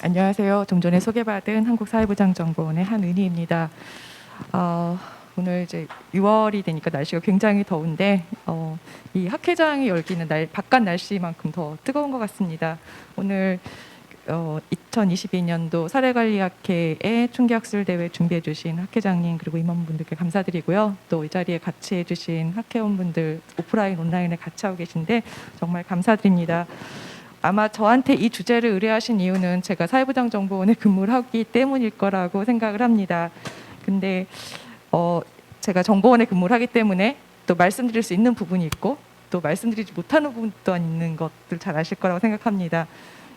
안녕하세요. 좀 전에 소개받은 한국사회보장정보원의 한은희입니다. 오늘 이제 6월이 되니까 날씨가 굉장히 더운데 이 학회장이 열리는 바깥 날씨만큼 더 뜨거운 것 같습니다. 오늘 2022년도 사례관리학회의 총기학술 대회 준비해 주신 학회장님 그리고 임원분들께 감사드리고요. 또 이 자리에 같이 해주신 학회원분들 오프라인 온라인에 같이 하고 계신데 정말 감사드립니다. 아마 저한테 이 주제를 의뢰하신 이유는 제가 사회보장정보원에 근무를 하기 때문일 거라고 생각을 합니다. 근데 제가 정보원에 근무를 하기 때문에 또 말씀드릴 수 있는 부분이 있고 또 말씀드리지 못하는 부분 또한 있는 것들 잘 아실 거라고 생각합니다.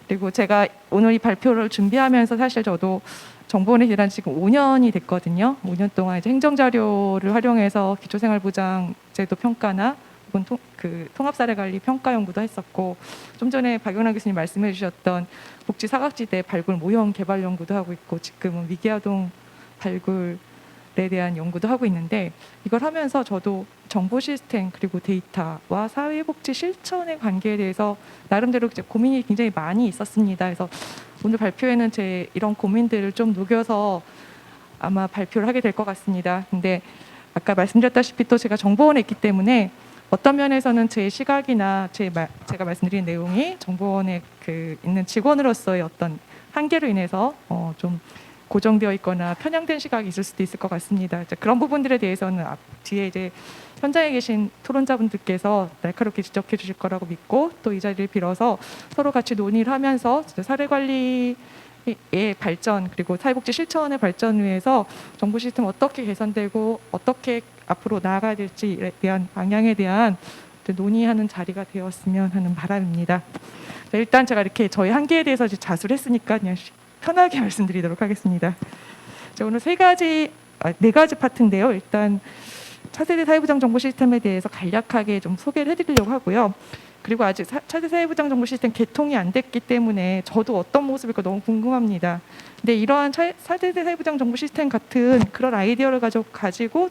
그리고 제가 오늘 이 발표를 준비하면서 사실 저도 정보원에 일한 지 지금 5년이 됐거든요. 5년 동안 이제 행정자료를 활용해서 기초생활보장제도 평가나 혹은 통합사례관리 평가 연구도 했었고, 좀 전에 박영란 교수님 말씀해 주셨던 복지 사각지대 발굴 모형 개발 연구도 하고 있고, 지금은 위기아동 발굴에 대한 연구도 하고 있는데, 이걸 하면서 저도 정보 시스템 그리고 데이터와 사회복지 실천의 관계에 대해서 나름대로 이제 고민이 굉장히 많이 있었습니다. 그래서 오늘 발표에는 제 이런 고민들을 좀 녹여서 아마 발표를 하게 될 것 같습니다. 근데 아까 말씀드렸다시피 또 제가 정보원에 있기 때문에 어떤 면에서는 제 시각이나 제가 말씀드린 내용이 정보원에 있는 직원으로서의 어떤 한계로 인해서 좀 고정되어 있거나 편향된 시각이 있을 수도 있을 것 같습니다. 그런 부분들에 대해서는 뒤에 이제 현장에 계신 토론자분들께서 날카롭게 지적해 주실 거라고 믿고, 또 이 자리를 빌어서 서로 같이 논의를 하면서 사례관리의 발전 그리고 사회복지 실천의 발전을 위해서 정보 시스템 어떻게 개선되고 어떻게 앞으로 나아가야 될지에 대한 방향에 대한 논의하는 자리가 되었으면 하는 바람입니다. 일단 제가 이렇게 저희 한계에 대해서 자수를 했으니까 그냥 편하게 말씀드리도록 하겠습니다. 오늘 네 가지 파트인데요. 일단 차세대 사회보장 정보 시스템에 대해서 간략하게 좀 소개를 해드리려고 하고요. 그리고 아직 차세대 사회보장 정보 시스템 개통이 안 됐기 때문에 저도 어떤 모습일까 너무 궁금합니다. 근데 이러한 차세대 사회보장 정보 시스템 같은 그런 아이디어를 가지고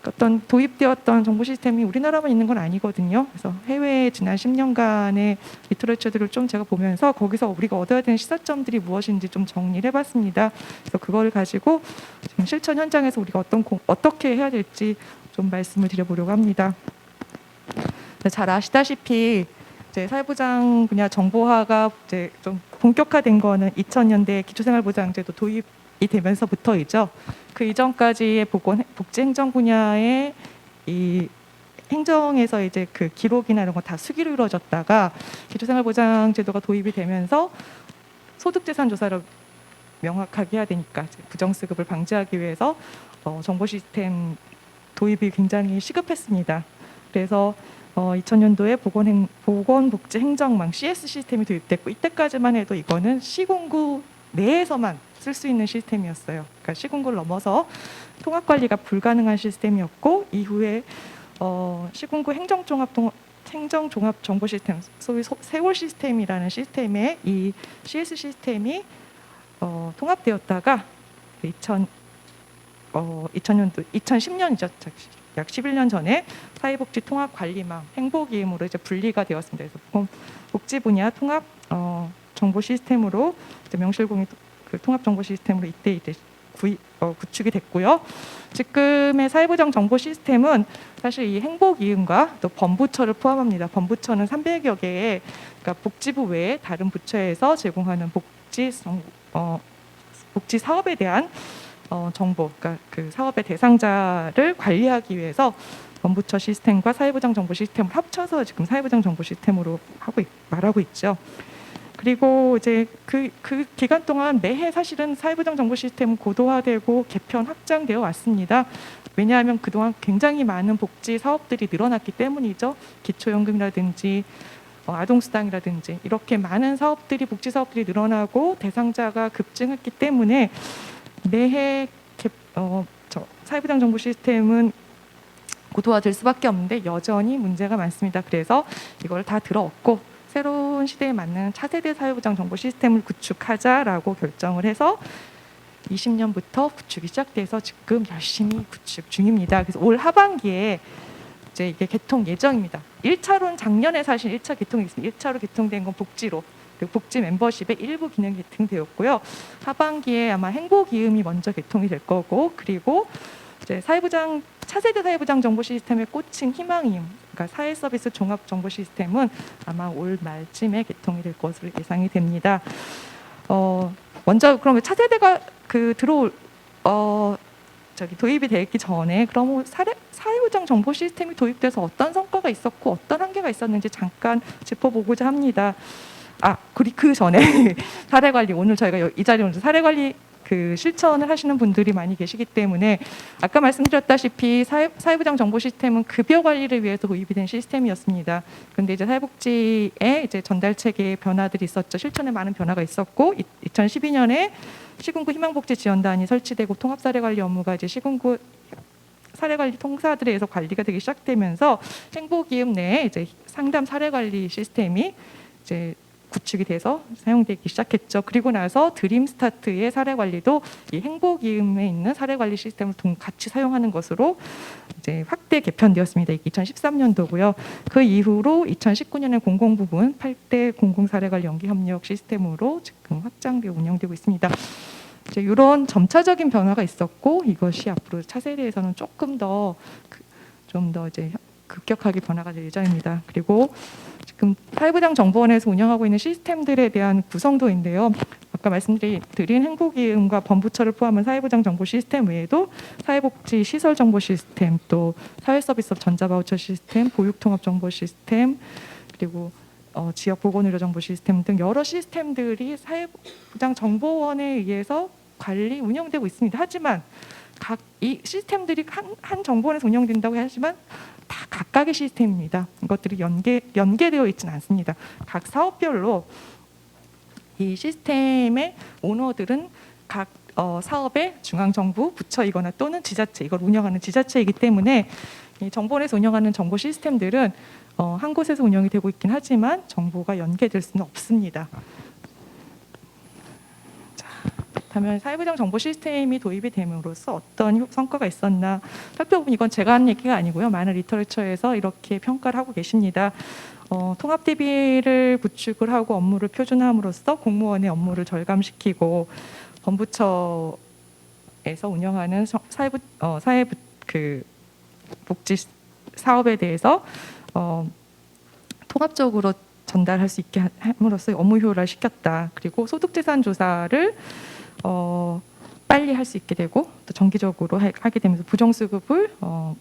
어떤 도입되었던 정보 시스템이 우리나라만 있는 건 아니거든요. 그래서 해외 지난 10년간의 리터러처들을 좀 제가 보면서 거기서 우리가 얻어야 되는 시사점들이 무엇인지 좀 정리를 해봤습니다. 그래서 그걸 가지고 지금 실천 현장에서 우리가 어떻게 해야 될지 좀 말씀을 드려보려고 합니다. 잘 아시다시피 이제 사회보장 분야 정보화가 이제 좀 본격화된 거는 2000년대 기초생활보장제도 도입이 되면서부터이죠. 그 이전까지의 복지행정 분야의 이 행정에서 이제 그 기록이나 이런 거 다 수기로 이루어졌다가 기초생활보장제도가 도입이 되면서 소득재산 조사를 명확하게 해야 되니까 부정수급을 방지하기 위해서 정보 시스템 도입이 굉장히 시급했습니다. 그래서 2000년도에 보건복지행정망 CS 시스템이 도입됐고, 이때까지만 해도 이거는 시군구 내에서만 쓸 수 있는 시스템이었어요. 그러니까 시군구를 넘어서 통합관리가 불가능한 시스템이었고, 이후에 시군구 행정종합 정보 시스템, 소위 세월 시스템이라는 시스템에 이 CS 시스템이 통합되었다가 2010년이죠. 약 11년 전에 사회복지 통합관리망 행복이음으로 이제 분리가 되었습니다. 그래서 복지 분야 통합 정보 시스템으로 이제 명실공히 통합 정보 시스템으로 이때 구축이 됐고요. 지금의 사회보장 정보 시스템은 사실 이 행복이음과 또 범부처를 포함합니다. 범부처는 300여 개의, 그러니까 복지부 외에 다른 부처에서 제공하는 복지 사업에 대한 정보, 그러니까 그 사업의 대상자를 관리하기 위해서 범부처 시스템과 사회보장 정보 시스템을 합쳐서 지금 사회보장 정보 시스템으로 말하고 있죠. 그리고 이제 그 기간 동안 매해 사실은 사회보장 정보 시스템은 고도화되고 개편 확장되어 왔습니다. 왜냐하면 그동안 굉장히 많은 복지 사업들이 늘어났기 때문이죠. 기초연금이라든지 아동수당이라든지 이렇게 많은 복지 사업들이 늘어나고 대상자가 급증했기 때문에 매해 사회보장 정보 시스템은 고도화될 수밖에 없는데 여전히 문제가 많습니다. 그래서 이걸 다 들어엎고 새로운 시대에 맞는 차세대 사회보장 정보 시스템을 구축하자라고 결정을 해서 20년부터 구축이 시작돼서 지금 열심히 구축 중입니다. 그래서 올 하반기에 이제 이게 개통 예정입니다. 1차로는 작년에 사실 1차 개통이 있습니다. 1차로 개통된 건 복지로. 그리고 복지 멤버십의 일부 기능이 개통되었고요. 하반기에 아마 행복이음이 먼저 개통이 될 거고, 그리고 이제 사회부장 차세대 사회부장 정보 시스템의 꽂힌 희망이음, 그러니까 사회 서비스 종합 정보 시스템은 아마 올 말쯤에 개통이 될 것으로 예상이 됩니다. 먼저 그러면 차세대가 도입이 되기 전에 그럼 사회부장 정보 시스템이 도입돼서 어떤 성과가 있었고 어떤 한계가 있었는지 잠깐 짚어보고자 합니다. 그 전에 사례관리, 오늘 저희가 이 자리에 오늘 사례관리 실천을 하시는 분들이 많이 계시기 때문에 아까 말씀드렸다시피 사회부장 정보 시스템은 급여 관리를 위해서 도입이 된 시스템이었습니다. 그런데 이제 사회복지에 이제 전달 체계의 변화들이 있었죠. 실천에 많은 변화가 있었고 2012년에 시군구 희망복지 지원단이 설치되고 통합 사례관리 업무가 이제 시군구 사례관리 통사들에 의해서 관리가 되기 시작되면서 행복이음 내에 이제 상담 사례관리 시스템이 이제 구축이 돼서 사용되기 시작했죠. 그리고 나서 드림스타트의 사례관리도 이 행복이음에 있는 사례관리 시스템을 같이 사용하는 것으로 이제 확대 개편되었습니다. 2013년도고요. 그 이후로 2019년에 공공부문 8대 공공사례관리 연계협력 시스템으로 지금 확장되어 운영되고 있습니다. 이제 이런 점차적인 변화가 있었고 이것이 앞으로 차세대에서는 조금 더 이제 급격하게 변화가 될 예정입니다. 그리고 지금 사회부장 정보원에서 운영하고 있는 시스템들에 대한 구성도인데요. 아까 말씀드린 행복이음과 범부처를 포함한 사회부장 정보 시스템 외에도 사회복지 시설 정보 시스템, 또 사회서비스업 전자바우처 시스템, 보육통합 정보 시스템, 그리고 지역 보건의료 정보 시스템 등 여러 시스템들이 사회부장 정보원에 의해서 관리 운영되고 있습니다. 하지만 이 시스템들이 한 정보원에서 운영된다고 하지만 다 각각의 시스템입니다. 이것들이 연계되어 있지는 않습니다. 각 사업별로 이 시스템의 오너들은 각 사업의 중앙정부, 부처이거나 또는 지자체, 이걸 운영하는 지자체이기 때문에 이 정보원에서 운영하는 정보 시스템들은 한 곳에서 운영이 되고 있긴 하지만 정보가 연계될 수는 없습니다. 그렇다면 사회부장 정보 시스템이 도입이 됨으로써 어떤 성과가 있었나 살펴보면 이건 제가 한 얘기가 아니고요. 많은 리터레처에서 이렇게 평가를 하고 계십니다. 통합 DB를 구축을 하고 업무를 표준화함으로써 공무원의 업무를 절감시키고 범부처에서 운영하는 복지 사업에 대해서 통합적으로 전달할 수 있게 함으로써 업무 효율화를 시켰다. 그리고 소득재산 조사를 빨리 할 수 있게 되고 또 정기적으로 하게 되면서 부정수급을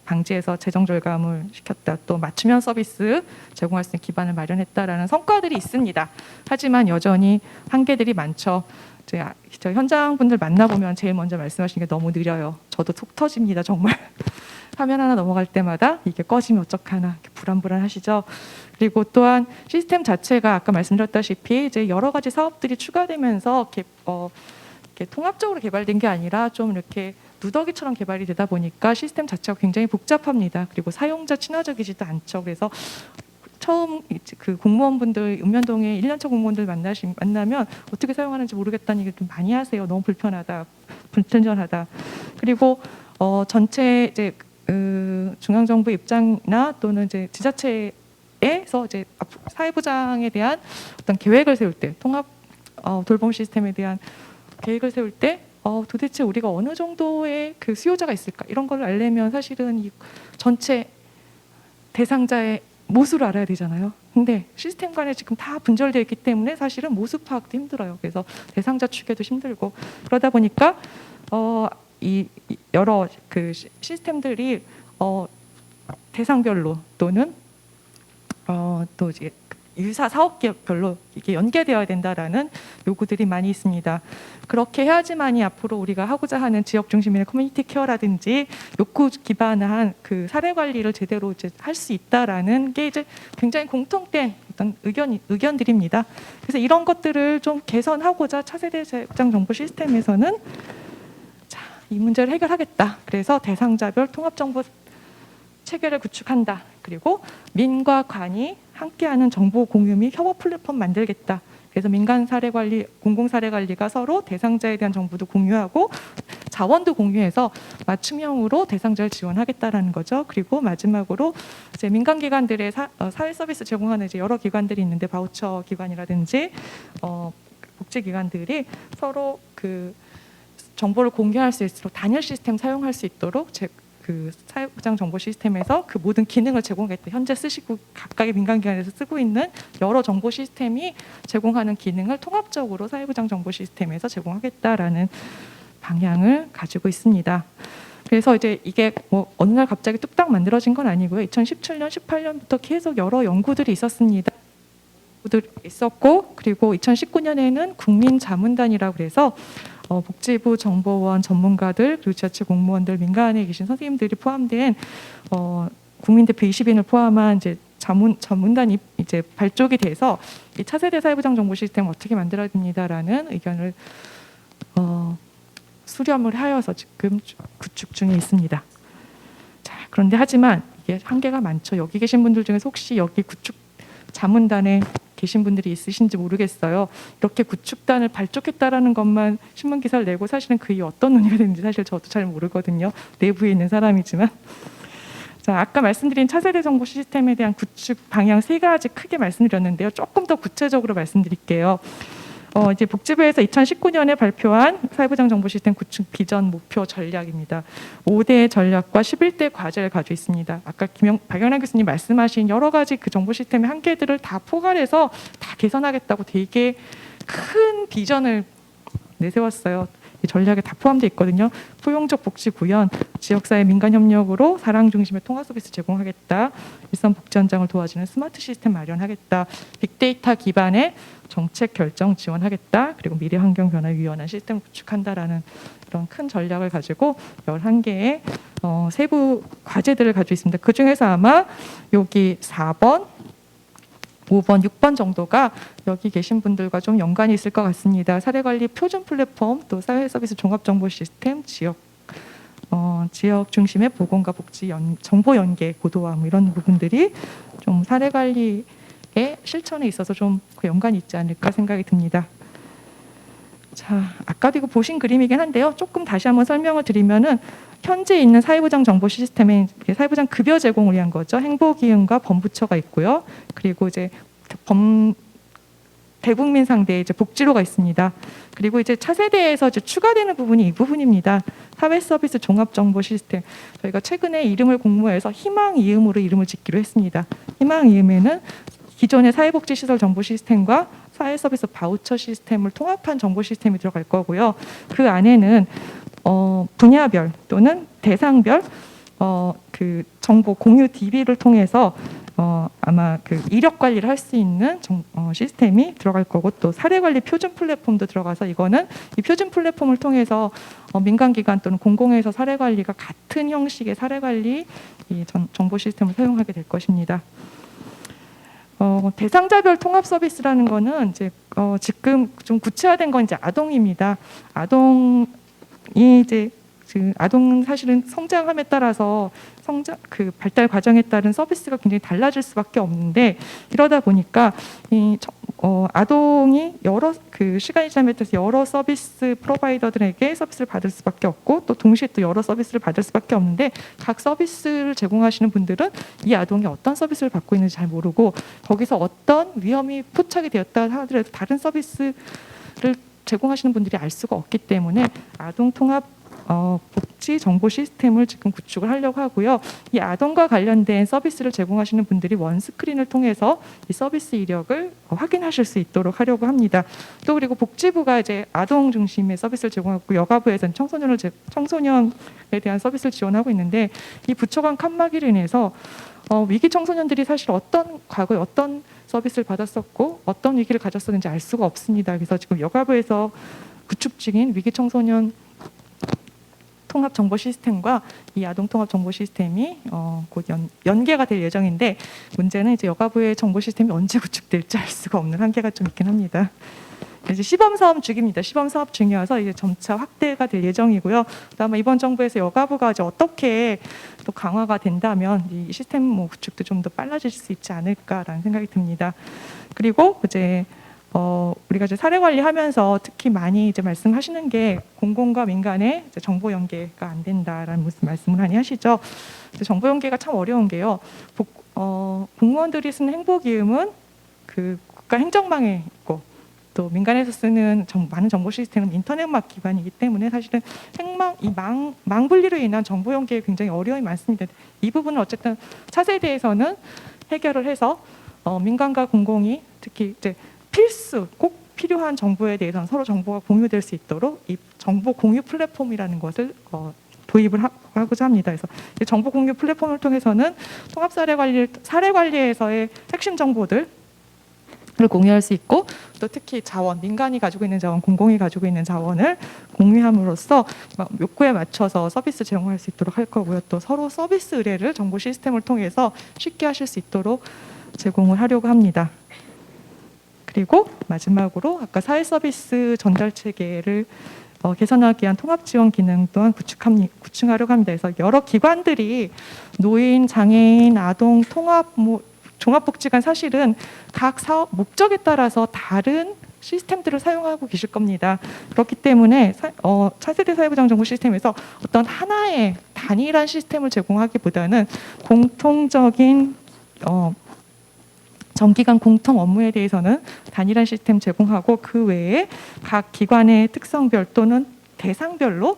방지해서 재정 절감을 시켰다. 또 맞춤형 서비스 제공할 수 있는 기반을 마련했다라는 성과들이 있습니다. 하지만 여전히 한계들이 많죠. 저 현장 분들 만나보면 제일 먼저 말씀하시는 게 너무 느려요. 저도 속 터집니다. 정말. 화면 하나 넘어갈 때마다 이게 꺼지면 어떡하나 이렇게 불안불안하시죠. 그리고 또한 시스템 자체가 아까 말씀드렸다시피 이제 여러 가지 사업들이 추가되면서 이렇게 통합적으로 개발된 게 아니라 좀 이렇게 누더기처럼 개발이 되다 보니까 시스템 자체가 굉장히 복잡합니다. 그리고 사용자 친화적이지도 않죠. 그래서 처음 그 공무원분들 읍면동에 1년차 공무원들 만나면 어떻게 사용하는지 모르겠다는 얘기를 좀 많이 하세요. 너무 불편하다, 불편하다. 그리고 전체 이제 중앙정부 입장이나 또는 이제 지자체에서 이제 사회부장에 대한 어떤 계획을 세울 때 통합 돌봄 시스템에 대한 계획을 세울 때 도대체 우리가 어느 정도의 그 수요자가 있을까 이런 걸 알려면 사실은 이 전체 대상자의 모습을 알아야 되잖아요. 근데 시스템 간에 지금 다 분절되어 있기 때문에 사실은 모습 파악도 힘들어요. 그래서 대상자 추계도 힘들고 그러다 보니까 이 여러 그 시스템들이 대상별로 또는 또 이제 유사 사업계별로 이게 연계되어야 된다라는 요구들이 많이 있습니다. 그렇게 해야지만이 앞으로 우리가 하고자 하는 지역 중심의 커뮤니티 케어라든지 욕구 기반한 그 사례 관리를 제대로 이제 할 수 있다라는 게 이제 굉장히 공통된 어떤 의견들입니다. 그래서 이런 것들을 좀 개선하고자 차세대 사회부장 정보 시스템에서는 이 문제를 해결하겠다. 그래서 대상자별 통합 정보 체계를 구축한다. 그리고 민과 관이 함께하는 정보 공유 및 협업 플랫폼 만들겠다. 그래서 민간 사례 관리, 공공 사례 관리가 서로 대상자에 대한 정보도 공유하고 자원도 공유해서 맞춤형으로 대상자를 지원하겠다라는 거죠. 그리고 마지막으로 이제 민간 기관들의 사회 서비스 제공하는 이제 여러 기관들이 있는데 바우처 기관이라든지 복지 기관들이 서로 그 정보를 공유할 수 있도록 단일 시스템 사용할 수 있도록 그 사회보장 정보 시스템에서 그 모든 기능을 제공하겠다. 현재 쓰시고 각각의 민간기관에서 쓰고 있는 여러 정보 시스템이 제공하는 기능을 통합적으로 사회보장 정보 시스템에서 제공하겠다라는 방향을 가지고 있습니다. 그래서 이제 이게 뭐 어느 날 갑자기 뚝딱 만들어진 건 아니고요. 2017년, 18년부터 계속 여러 연구들이 있었습니다. 있었고 그리고 2019년에는 국민자문단이라고 그래서 복지부 정보원 전문가들 그리고 지자체 공무원들 민간에 계신 선생님들이 포함된 국민대표 20인을 포함한 이제 전문단이 이제 발족이 돼서 이 차세대 사회보장 정보 시스템을 어떻게 만들어야 됩니다라는 의견을 수렴을 하여서 지금 구축 중에 있습니다. 자, 그런데 하지만 이게 한계가 많죠. 여기 계신 분들 중에서 혹시 여기 구축 자문단에 계신 분들이 있으신지 모르겠어요. 이렇게 구축단을 발족했다라는 것만 신문 기사를 내고 사실은 그게 어떤 논의가 되는지 사실 저도 잘 모르거든요. 내부에 있는 사람이지만. 자, 아까 말씀드린 차세대 정보 시스템에 대한 구축 방향 3가지 크게 말씀드렸는데요. 조금 더 구체적으로 말씀드릴게요. 이제 복지부에서 2019년에 발표한 사회보장 정보 시스템 구축 비전 목표 전략입니다. 5대 전략과 11대 과제를 가지고 있습니다. 아까 박영란 교수님 말씀하신 여러 가지 그 정보 시스템의 한계들을 다 포괄해서 다 개선하겠다고 되게 큰 비전을 내세웠어요. 이 전략에 다 포함되어 있거든요. 포용적 복지 구현, 지역사회 민간 협력으로 사랑 중심의 통합 서비스 제공하겠다. 일선 복지 현장을 도와주는 스마트 시스템 마련하겠다. 빅데이터 기반의 정책 결정 지원하겠다. 그리고 미래 환경 변화에 유연한 시스템을 구축한다라는 이런 큰 전략을 가지고 11개의 세부 과제들을 가지고 있습니다. 그중에서 아마 여기 4번, 5번, 6번 정도가 여기 계신 분들과 좀 연관이 있을 것 같습니다. 사례관리 표준 플랫폼, 또 사회서비스 종합정보 시스템, 지역 중심의 보건과 복지 정보 연계 고도화 뭐 이런 부분들이 좀 사례관리의 실천에 있어서 좀 그 연관이 있지 않을까 생각이 듭니다. 자, 아까도 이거 보신 그림이긴 한데요. 조금 다시 한번 설명을 드리면은 현재 있는 사회보장 정보 시스템에 사회보장 급여 제공을 위한 거죠. 행보기금과 범부처가 있고요. 그리고 이제 대국민 상대의 이제 복지로가 있습니다. 그리고 이제 차세대에서 이제 추가되는 부분이 이 부분입니다. 사회서비스 종합정보 시스템. 저희가 최근에 이름을 공모해서 희망이음으로 이름을 짓기로 했습니다. 희망이음에는 기존의 사회복지시설 정보 시스템과 사회서비스 바우처 시스템을 통합한 정보 시스템이 들어갈 거고요. 그 안에는 분야별 또는 대상별 그 정보 공유 DB를 통해서 아마 그 이력 관리를 할 수 있는 시스템이 들어갈 거고 또 사례 관리 표준 플랫폼도 들어가서 이거는 이 표준 플랫폼을 통해서 민간기관 또는 공공에서 사례 관리가 같은 형식의 사례 관리 이 정보 시스템을 사용하게 될 것입니다. 대상자별 통합 서비스라는 거는 이제 지금 좀 구체화된 건 이제 아동입니다. 아동이 이제 아동은 사실은 성장함에 따라서 그 발달 과정에 따른 서비스가 굉장히 달라질 수밖에 없는데 이러다 보니까 이 아동이 여러 그 시간이 지남에 따라서 여러 서비스 프로바이더들에게 서비스를 받을 수밖에 없고 또 동시에 또 여러 서비스를 받을 수밖에 없는데 각 서비스를 제공하시는 분들은 이 아동이 어떤 서비스를 받고 있는지 잘 모르고 거기서 어떤 위험이 포착이 되었다 하더라도 다른 서비스를 제공하시는 분들이 알 수가 없기 때문에 아동 통합 복지 정보 시스템을 지금 구축을 하려고 하고요. 이 아동과 관련된 서비스를 제공하시는 분들이 원스크린을 통해서 이 서비스 이력을 확인하실 수 있도록 하려고 합니다. 또 그리고 복지부가 이제 아동 중심의 서비스를 제공하고 여가부에서는 청소년에 대한 서비스를 지원하고 있는데 이 부처 간 칸막이로 인해서 위기 청소년들이 사실 과거에 어떤 서비스를 받았었고 어떤 위기를 가졌었는지 알 수가 없습니다. 그래서 지금 여가부에서 구축 중인 위기 청소년 통합 정보 시스템과 이 아동 통합 정보 시스템이 곧 연계가 될 예정인데 문제는 이제 여가부의 정보 시스템이 언제 구축될지 알 수가 없는 한계가 좀 있긴 합니다. 이제 시범 사업 중입니다. 시범 사업 중이어서 이제 점차 확대가 될 예정이고요. 아마 이번 정부에서 여가부가 이제 어떻게 또 강화가 된다면 이 시스템 구축도 좀 더 빨라질 수 있지 않을까라는 생각이 듭니다. 그리고 이제 우리가 이제 사례 관리하면서 특히 많이 이제 말씀하시는 게 공공과 민간의 이제 정보 연계가 안 된다라는 말씀을 많이 하시죠. 정보 연계가 참 어려운 게요. 공무원들이 쓰는 행보기음은 그 국가 행정망에 있고 또 민간에서 쓰는 많은 정보 시스템은 인터넷망 기반이기 때문에 사실은 망 분리로 인한 정보 연계에 굉장히 어려움이 많습니다. 이 부분은 어쨌든 차세대에서는 해결을 해서 민간과 공공이 특히 이제 필수 꼭 필요한 정보에 대해서는 서로 정보가 공유될 수 있도록 이 정보 공유 플랫폼이라는 것을 도입을 하고자 합니다. 그래서 이 정보 공유 플랫폼을 통해서는 통합 사례 관리에서의 핵심 정보들 을 공유할 수 있고 또 특히 자원, 민간이 가지고 있는 자원, 공공이 가지고 있는 자원을 공유함으로써 욕구에 맞춰서 서비스 제공할 수 있도록 할 거고요. 또 서로 서비스 의뢰를 정보 시스템을 통해서 쉽게 하실 수 있도록 제공을 하려고 합니다. 그리고 마지막으로 아까 사회 서비스 전달 체계를 개선하기 위한 통합 지원 기능 또한 구축하려고 합니다. 그래서 여러 기관들이 노인, 장애인, 아동, 통합 종합복지관 사실은 각 사업 목적에 따라서 다른 시스템들을 사용하고 계실 겁니다. 그렇기 때문에 차세대 사회보장 정보 시스템에서 어떤 하나의 단일한 시스템을 제공하기보다는 공통적인 정기관 공통 업무에 대해서는 단일한 시스템 제공하고 그 외에 각 기관의 특성별 또는 대상별로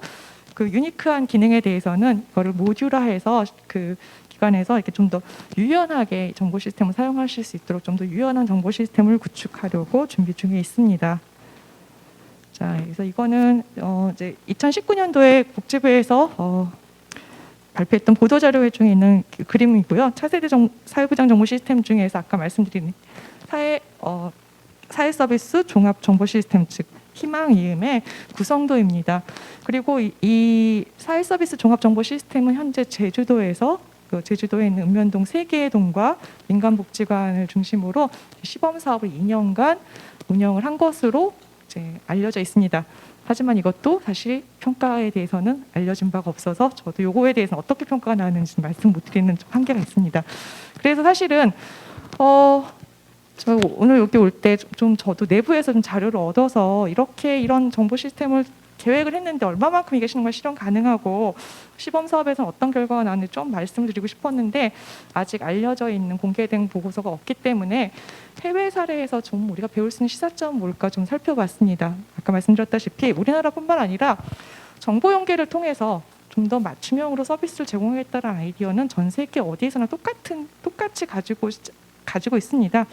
그 유니크한 기능에 대해서는 이거를 모듈화해서 그 기관에서 이렇게 좀 더 유연하게 정보 시스템을 사용하실 수 있도록 좀 더 유연한 정보 시스템을 구축하려고 준비 중에 있습니다. 자, 그래서 이거는 이제 2019년도에 복지부에서 발표했던 보도자료 중에 있는 그림이고요. 차세대 사회보장 정보 시스템 중에서 아까 말씀드린 사회 서비스 종합 정보 시스템 즉 희망이음의 구성도입니다. 그리고 이 사회 서비스 종합 정보 시스템은 현재 제주도에 있는 읍면동 3개의 동과 민간복지관을 중심으로 시범 사업을 2년간 운영을 한 것으로 이제 알려져 있습니다. 하지만 이것도 사실 평가에 대해서는 알려진 바가 없어서 저도 요거에 대해서는 어떻게 평가가 나왔는지 말씀 못 드리는 좀 한계가 있습니다. 그래서 사실은 저 오늘 여기 올 때 좀 저도 내부에서 좀 자료를 얻어서 이런 정보 시스템을 계획을 했는데 얼마만큼 이게 정말 실현 가능하고 시범 사업에서 어떤 결과가 나왔는지 좀 말씀을 드리고 싶었는데 아직 알려져 있는 공개된 보고서가 없기 때문에 해외 사례에서 좀 우리가 배울 수 있는 시사점은 뭘까 좀 살펴봤습니다. 아까 말씀드렸다시피 우리나라뿐만 아니라 정보 연계를 통해서 좀 더 맞춤형으로 서비스를 제공하겠다는 아이디어는 전 세계 어디에서나 똑같이 가지고 있습니다.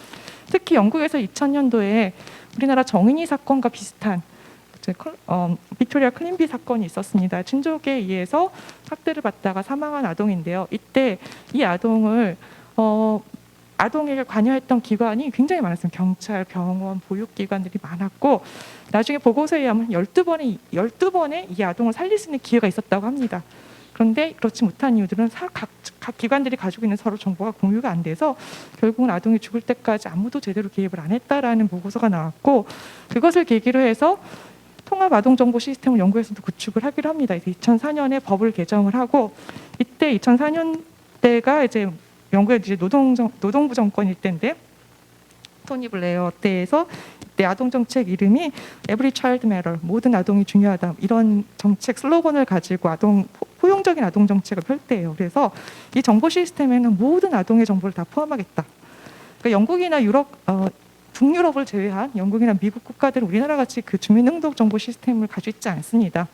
특히 영국에서 2000년도에 우리나라 정인이 사건과 비슷한 빅토리아 클린비 사건이 있었습니다. 친족에 의해서 학대를 받다가 사망한 아동인데요. 이때 이 아동에게 관여했던 기관이 굉장히 많았습니다. 경찰, 병원, 보육기관들이 많았고 나중에 보고서에 의하면 12번의 이 아동을 살릴 수 있는 기회가 있었다고 합니다. 그런데 그렇지 못한 이유들은 각 기관들이 가지고 있는 서로 정보가 공유가 안 돼서 결국은 아동이 죽을 때까지 아무도 제대로 개입을 안 했다라는 보고서가 나왔고 그것을 계기로 해서 통합 아동 정보 시스템을 영국에서도 구축을 하기로 합니다. 2004년에 법을 개정을 하고 이때 2004년대가 이제 영국의 이제 노동부 정권일 때인데 토니 블레어 때에서 이때 아동 정책 이름이 Every Child Matter 모든 아동이 중요하다 이런 정책 슬로건을 가지고 포용적인 아동 정책을 펼 때예요. 그래서 이 정보 시스템에는 모든 아동의 정보를 다 포함하겠다. 그러니까 영국이나 북유럽을 제외한 영국이나 미국 국가들은 우리나라 같이 그 주민등록 정보 시스템을 가지고 있지 않습니다.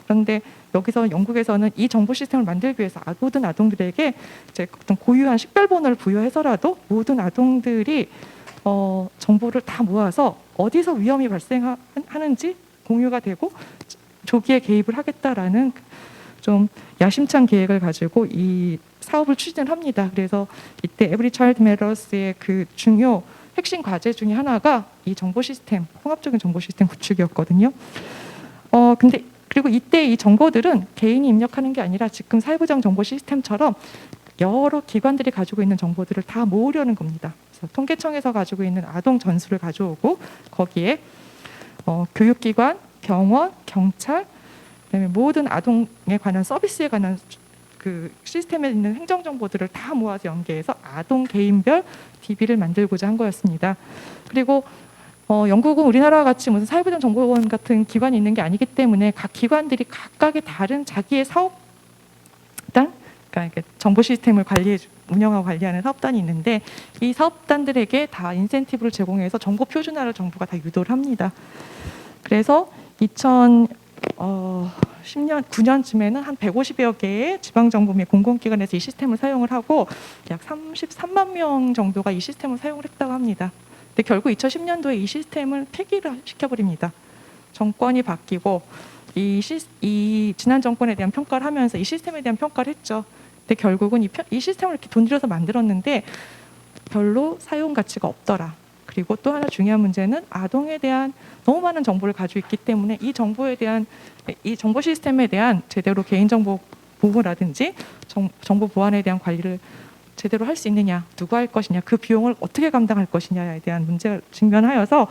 그런데 여기서 영국에서는 이 정보 시스템을 만들기 위해서 모든 아동들에게 이제 어떤 고유한 식별번호를 부여해서라도 모든 아동들이 정보를 다 모아서 어디서 위험이 발생하는지 공유가 되고 조기에 개입을 하겠다라는 좀 야심찬 계획을 가지고 이 사업을 추진합니다. 그래서 이때 Every Child Matters의 그 핵심 과제 중에 하나가 이 정보 시스템, 통합적인 정보 시스템 구축이었거든요. 그리고 이때 이 정보들은 개인이 입력하는 게 아니라 지금 사회보장 정보 시스템처럼 여러 기관들이 가지고 있는 정보들을 다 모으려는 겁니다. 그래서 통계청에서 가지고 있는 아동 전수를 가져오고 거기에 교육기관, 병원, 경찰, 그다음에 모든 아동에 관한 서비스에 관한 그 시스템에 있는 행정 정보들을 다 모아서 연계해서 아동 개인별 DB를 만들고자 한 거였습니다. 그리고 영국은 우리나라와 같이 무슨 사회보장정보원 같은 기관이 있는 게 아니기 때문에 각 기관들이 각각의 다른 자기의 사업단, 그러니까 이렇게 정보 시스템을 운영하고 관리하는 사업단이 있는데 이 사업단들에게 다 인센티브를 제공해서 정보 표준화를 정부가 다 유도를 합니다. 그래서 9년쯤에는 한 150여 개의 지방정부 및 공공기관에서 이 시스템을 사용을 하고 약 33만 명 정도가 이 시스템을 사용을 했다고 합니다. 근데 결국 2010년도에 이 시스템을 폐기를 시켜버립니다. 정권이 바뀌고 이 지난 정권에 대한 평가를 하면서 이 시스템에 대한 평가를 했죠. 근데 결국은 이 시스템을 이렇게 돈 들여서 만들었는데 별로 사용 가치가 없더라. 그리고 또 하나 중요한 문제는 아동에 대한 너무 많은 정보를 가지고 있기 때문에 이 정보 시스템에 대한 제대로 개인정보 보호라든지 정보 보안에 대한 관리를 제대로 할 수 있느냐, 누가 할 것이냐, 그 비용을 어떻게 감당할 것이냐에 대한 문제가 직면하여서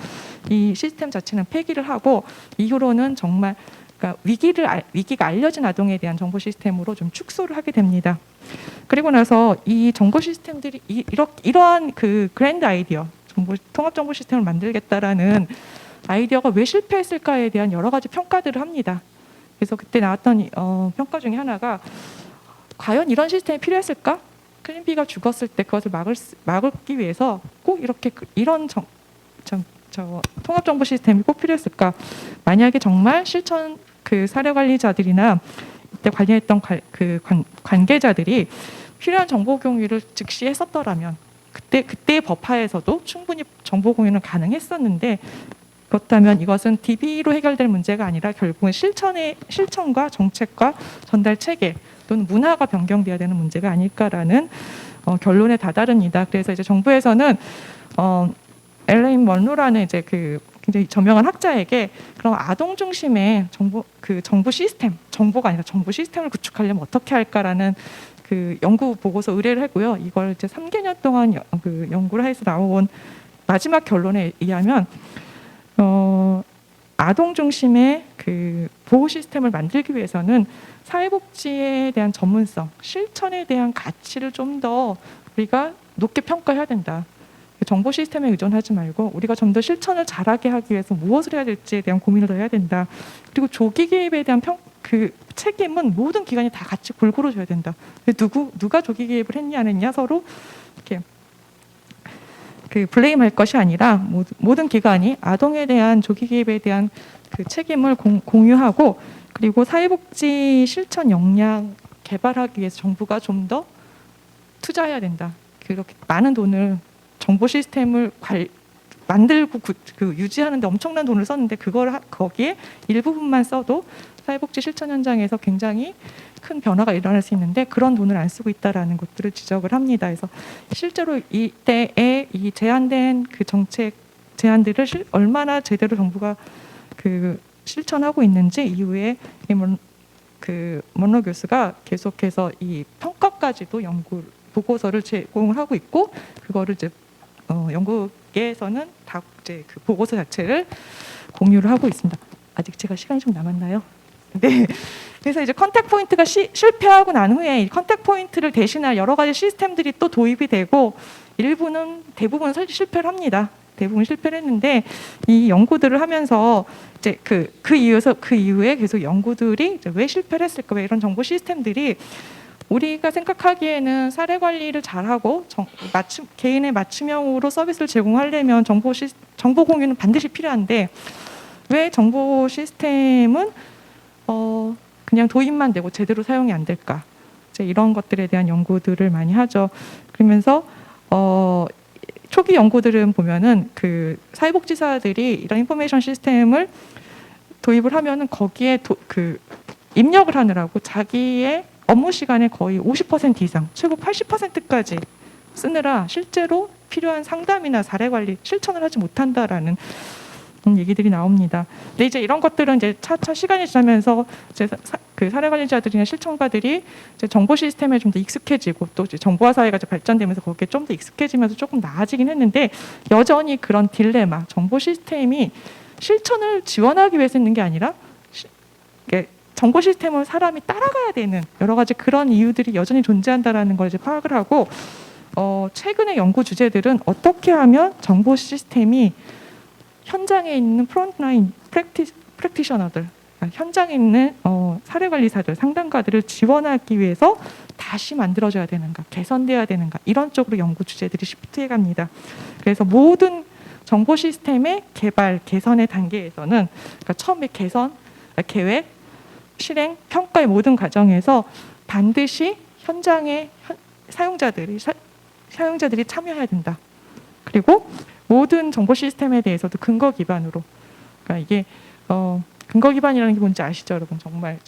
이 시스템 자체는 폐기를 하고 이후로는 정말 그러니까 위기가 알려진 아동에 대한 정보 시스템으로 좀 축소를 하게 됩니다. 그리고 나서 이 정보 시스템들이 이러한 그 그랜드 아이디어, 통합 정보 시스템을 만들겠다라는 아이디어가 왜 실패했을까에 대한 여러 가지 평가들을 합니다. 그래서 그때 나왔던 평가 중에 하나가 과연 이런 시스템이 필요했을까? 클린비가 죽었을 때 그것을 막기 위해서 꼭 이런 통합 정보 시스템이 꼭 필요했을까? 만약에 정말 실천 그 사례 관리자들이나 이때 관리했던 관계자들이 필요한 정보 공유를 즉시 했었더라면 그때의 법하에서도 충분히 정보 공유는 가능했었는데 그렇다면 이것은 DB로 해결될 문제가 아니라 결국은 실천과 정책과 전달 체계 또는 문화가 변경돼야 되는 문제가 아닐까라는 결론에 다다릅니다. 그래서 이제 정부에서는 엘레인 먼로라는 이제 그 굉장히 저명한 학자에게 그럼 아동 중심의 정부 시스템, 정보가 아니라 정부 시스템을 구축하려면 어떻게 할까라는 그 연구 보고서 의뢰를 했고요. 이걸 이제 3개년 동안 그 연구를 해서 나온 마지막 결론에 의하면 아동 중심의 그 보호 시스템을 만들기 위해서는 사회복지에 대한 전문성, 실천에 대한 가치를 좀 더 우리가 높게 평가해야 된다. 정보 시스템에 의존하지 말고 우리가 좀 더 실천을 잘하게 하기 위해서 무엇을 해야 될지에 대한 고민을 더 해야 된다. 그리고 조기 개입에 대한 그 책임은 모든 기관이 다 같이 골고루 져야 된다. 누가 조기 개입을 했냐 안 했냐 서로 이렇게 그 블레임할 것이 아니라 모든 기관이 아동에 대한 조기 개입에 대한 그 책임을 공유하고 그리고 사회복지 실천 역량 개발하기 위해서 정부가 좀 더 투자해야 된다. 그렇게 많은 돈을 정보 시스템을 만들고 유지하는 데 엄청난 돈을 썼는데 거기에 일부분만 써도 사회복지 실천 현장에서 굉장히 큰 변화가 일어날 수 있는데 그런 돈을 안 쓰고 있다라는 것들을 지적을 합니다. 그래서 실제로 이때에 이 제한된 그 정책 제안들을 얼마나 제대로 정부가 그 실천하고 있는지 이후에 먼로 교수가 계속해서 이 평가까지도 보고서를 제공을 하고 있고 그거를 이제 영국에서는 다 이제 그 보고서 자체를 공유를 하고 있습니다. 아직 제가 시간이 좀 남았나요? 네. 그래서 이제 컨택 포인트가 실패하고 난 후에 이 컨택 포인트를 대신할 여러 가지 시스템들이 또 도입이 되고 대부분 실패를 합니다. 대부분 실패를 했는데 이 연구들을 하면서 이제 그 이후에 계속 연구들이 이제 왜 실패를 했을까? 왜 이런 정보 시스템들이 우리가 생각하기에는 사례 관리를 잘하고 개인의 맞춤형으로 서비스를 제공하려면 정보 공유는 반드시 필요한데 왜 정보 시스템은 그냥 도입만 되고 제대로 사용이 안 될까? 이제 이런 것들에 대한 연구들을 많이 하죠. 그러면서 초기 연구들은 보면은 그 사회복지사들이 이런 인포메이션 시스템을 도입을 하면은 거기에 입력을 하느라고 자기의 업무 시간의 거의 50% 이상, 최고 80%까지 쓰느라 실제로 필요한 상담이나 사례 관리 실천을 하지 못한다라는 얘기들이 나옵니다. 근데 이제 이런 것들은 이제 차차 시간이 지나면서 이제 그 사례 관리자들이나 실천가들이 이제 정보 시스템에 좀 더 익숙해지고 또 이제 정보화 사회가 이제 발전되면서 거기에 좀 더 익숙해지면서 조금 나아지긴 했는데 여전히 그런 딜레마, 정보 시스템이 실천을 지원하기 위해서 있는 게 아니라 정보 시스템을 사람이 따라가야 되는 여러 가지 그런 이유들이 여전히 존재한다라는 걸 이제 파악을 하고 최근의 연구 주제들은 어떻게 하면 정보 시스템이 현장에 있는 프론트라인 프랙티셔너들, 현장에 있는 사례관리사들, 상담가들을 지원하기 위해서 다시 만들어져야 되는가, 개선돼야 되는가, 이런 쪽으로 연구 주제들이 시프트해 갑니다. 그래서 모든 정보 시스템의 개발, 개선의 단계에서는, 그러니까 처음에 개선, 계획, 실행, 평가의 모든 과정에서 반드시 현장의 사용자들이 참여해야 된다. 그리고 모든 정보 시스템에 대해서도 근거 기반으로, 그러니까 이게 근거 기반이라는 게 뭔지 아시죠, 여러분? 정말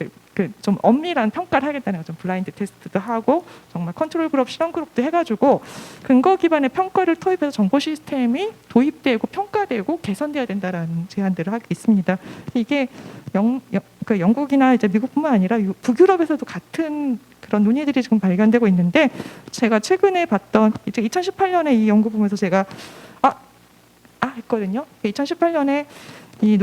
좀 엄밀한 평가를 하겠다는 거죠. 블라인드 테스트도 하고 정말 컨트롤 그룹, 실험 그룹도 해가지고 근거 기반의 평가를 토입해서 정보 시스템이 도입되고 평가되고 개선돼야 된다라는 제안들을 하고 있습니다. 이게 영국이나 이제 미국뿐만 아니라 북유럽에서도 같은 그런 논의들이 지금 발견되고 있는데, 제가 최근에 봤던 이제 2018년에 이 연구 보면서 제가 했거든요. 2018년에 이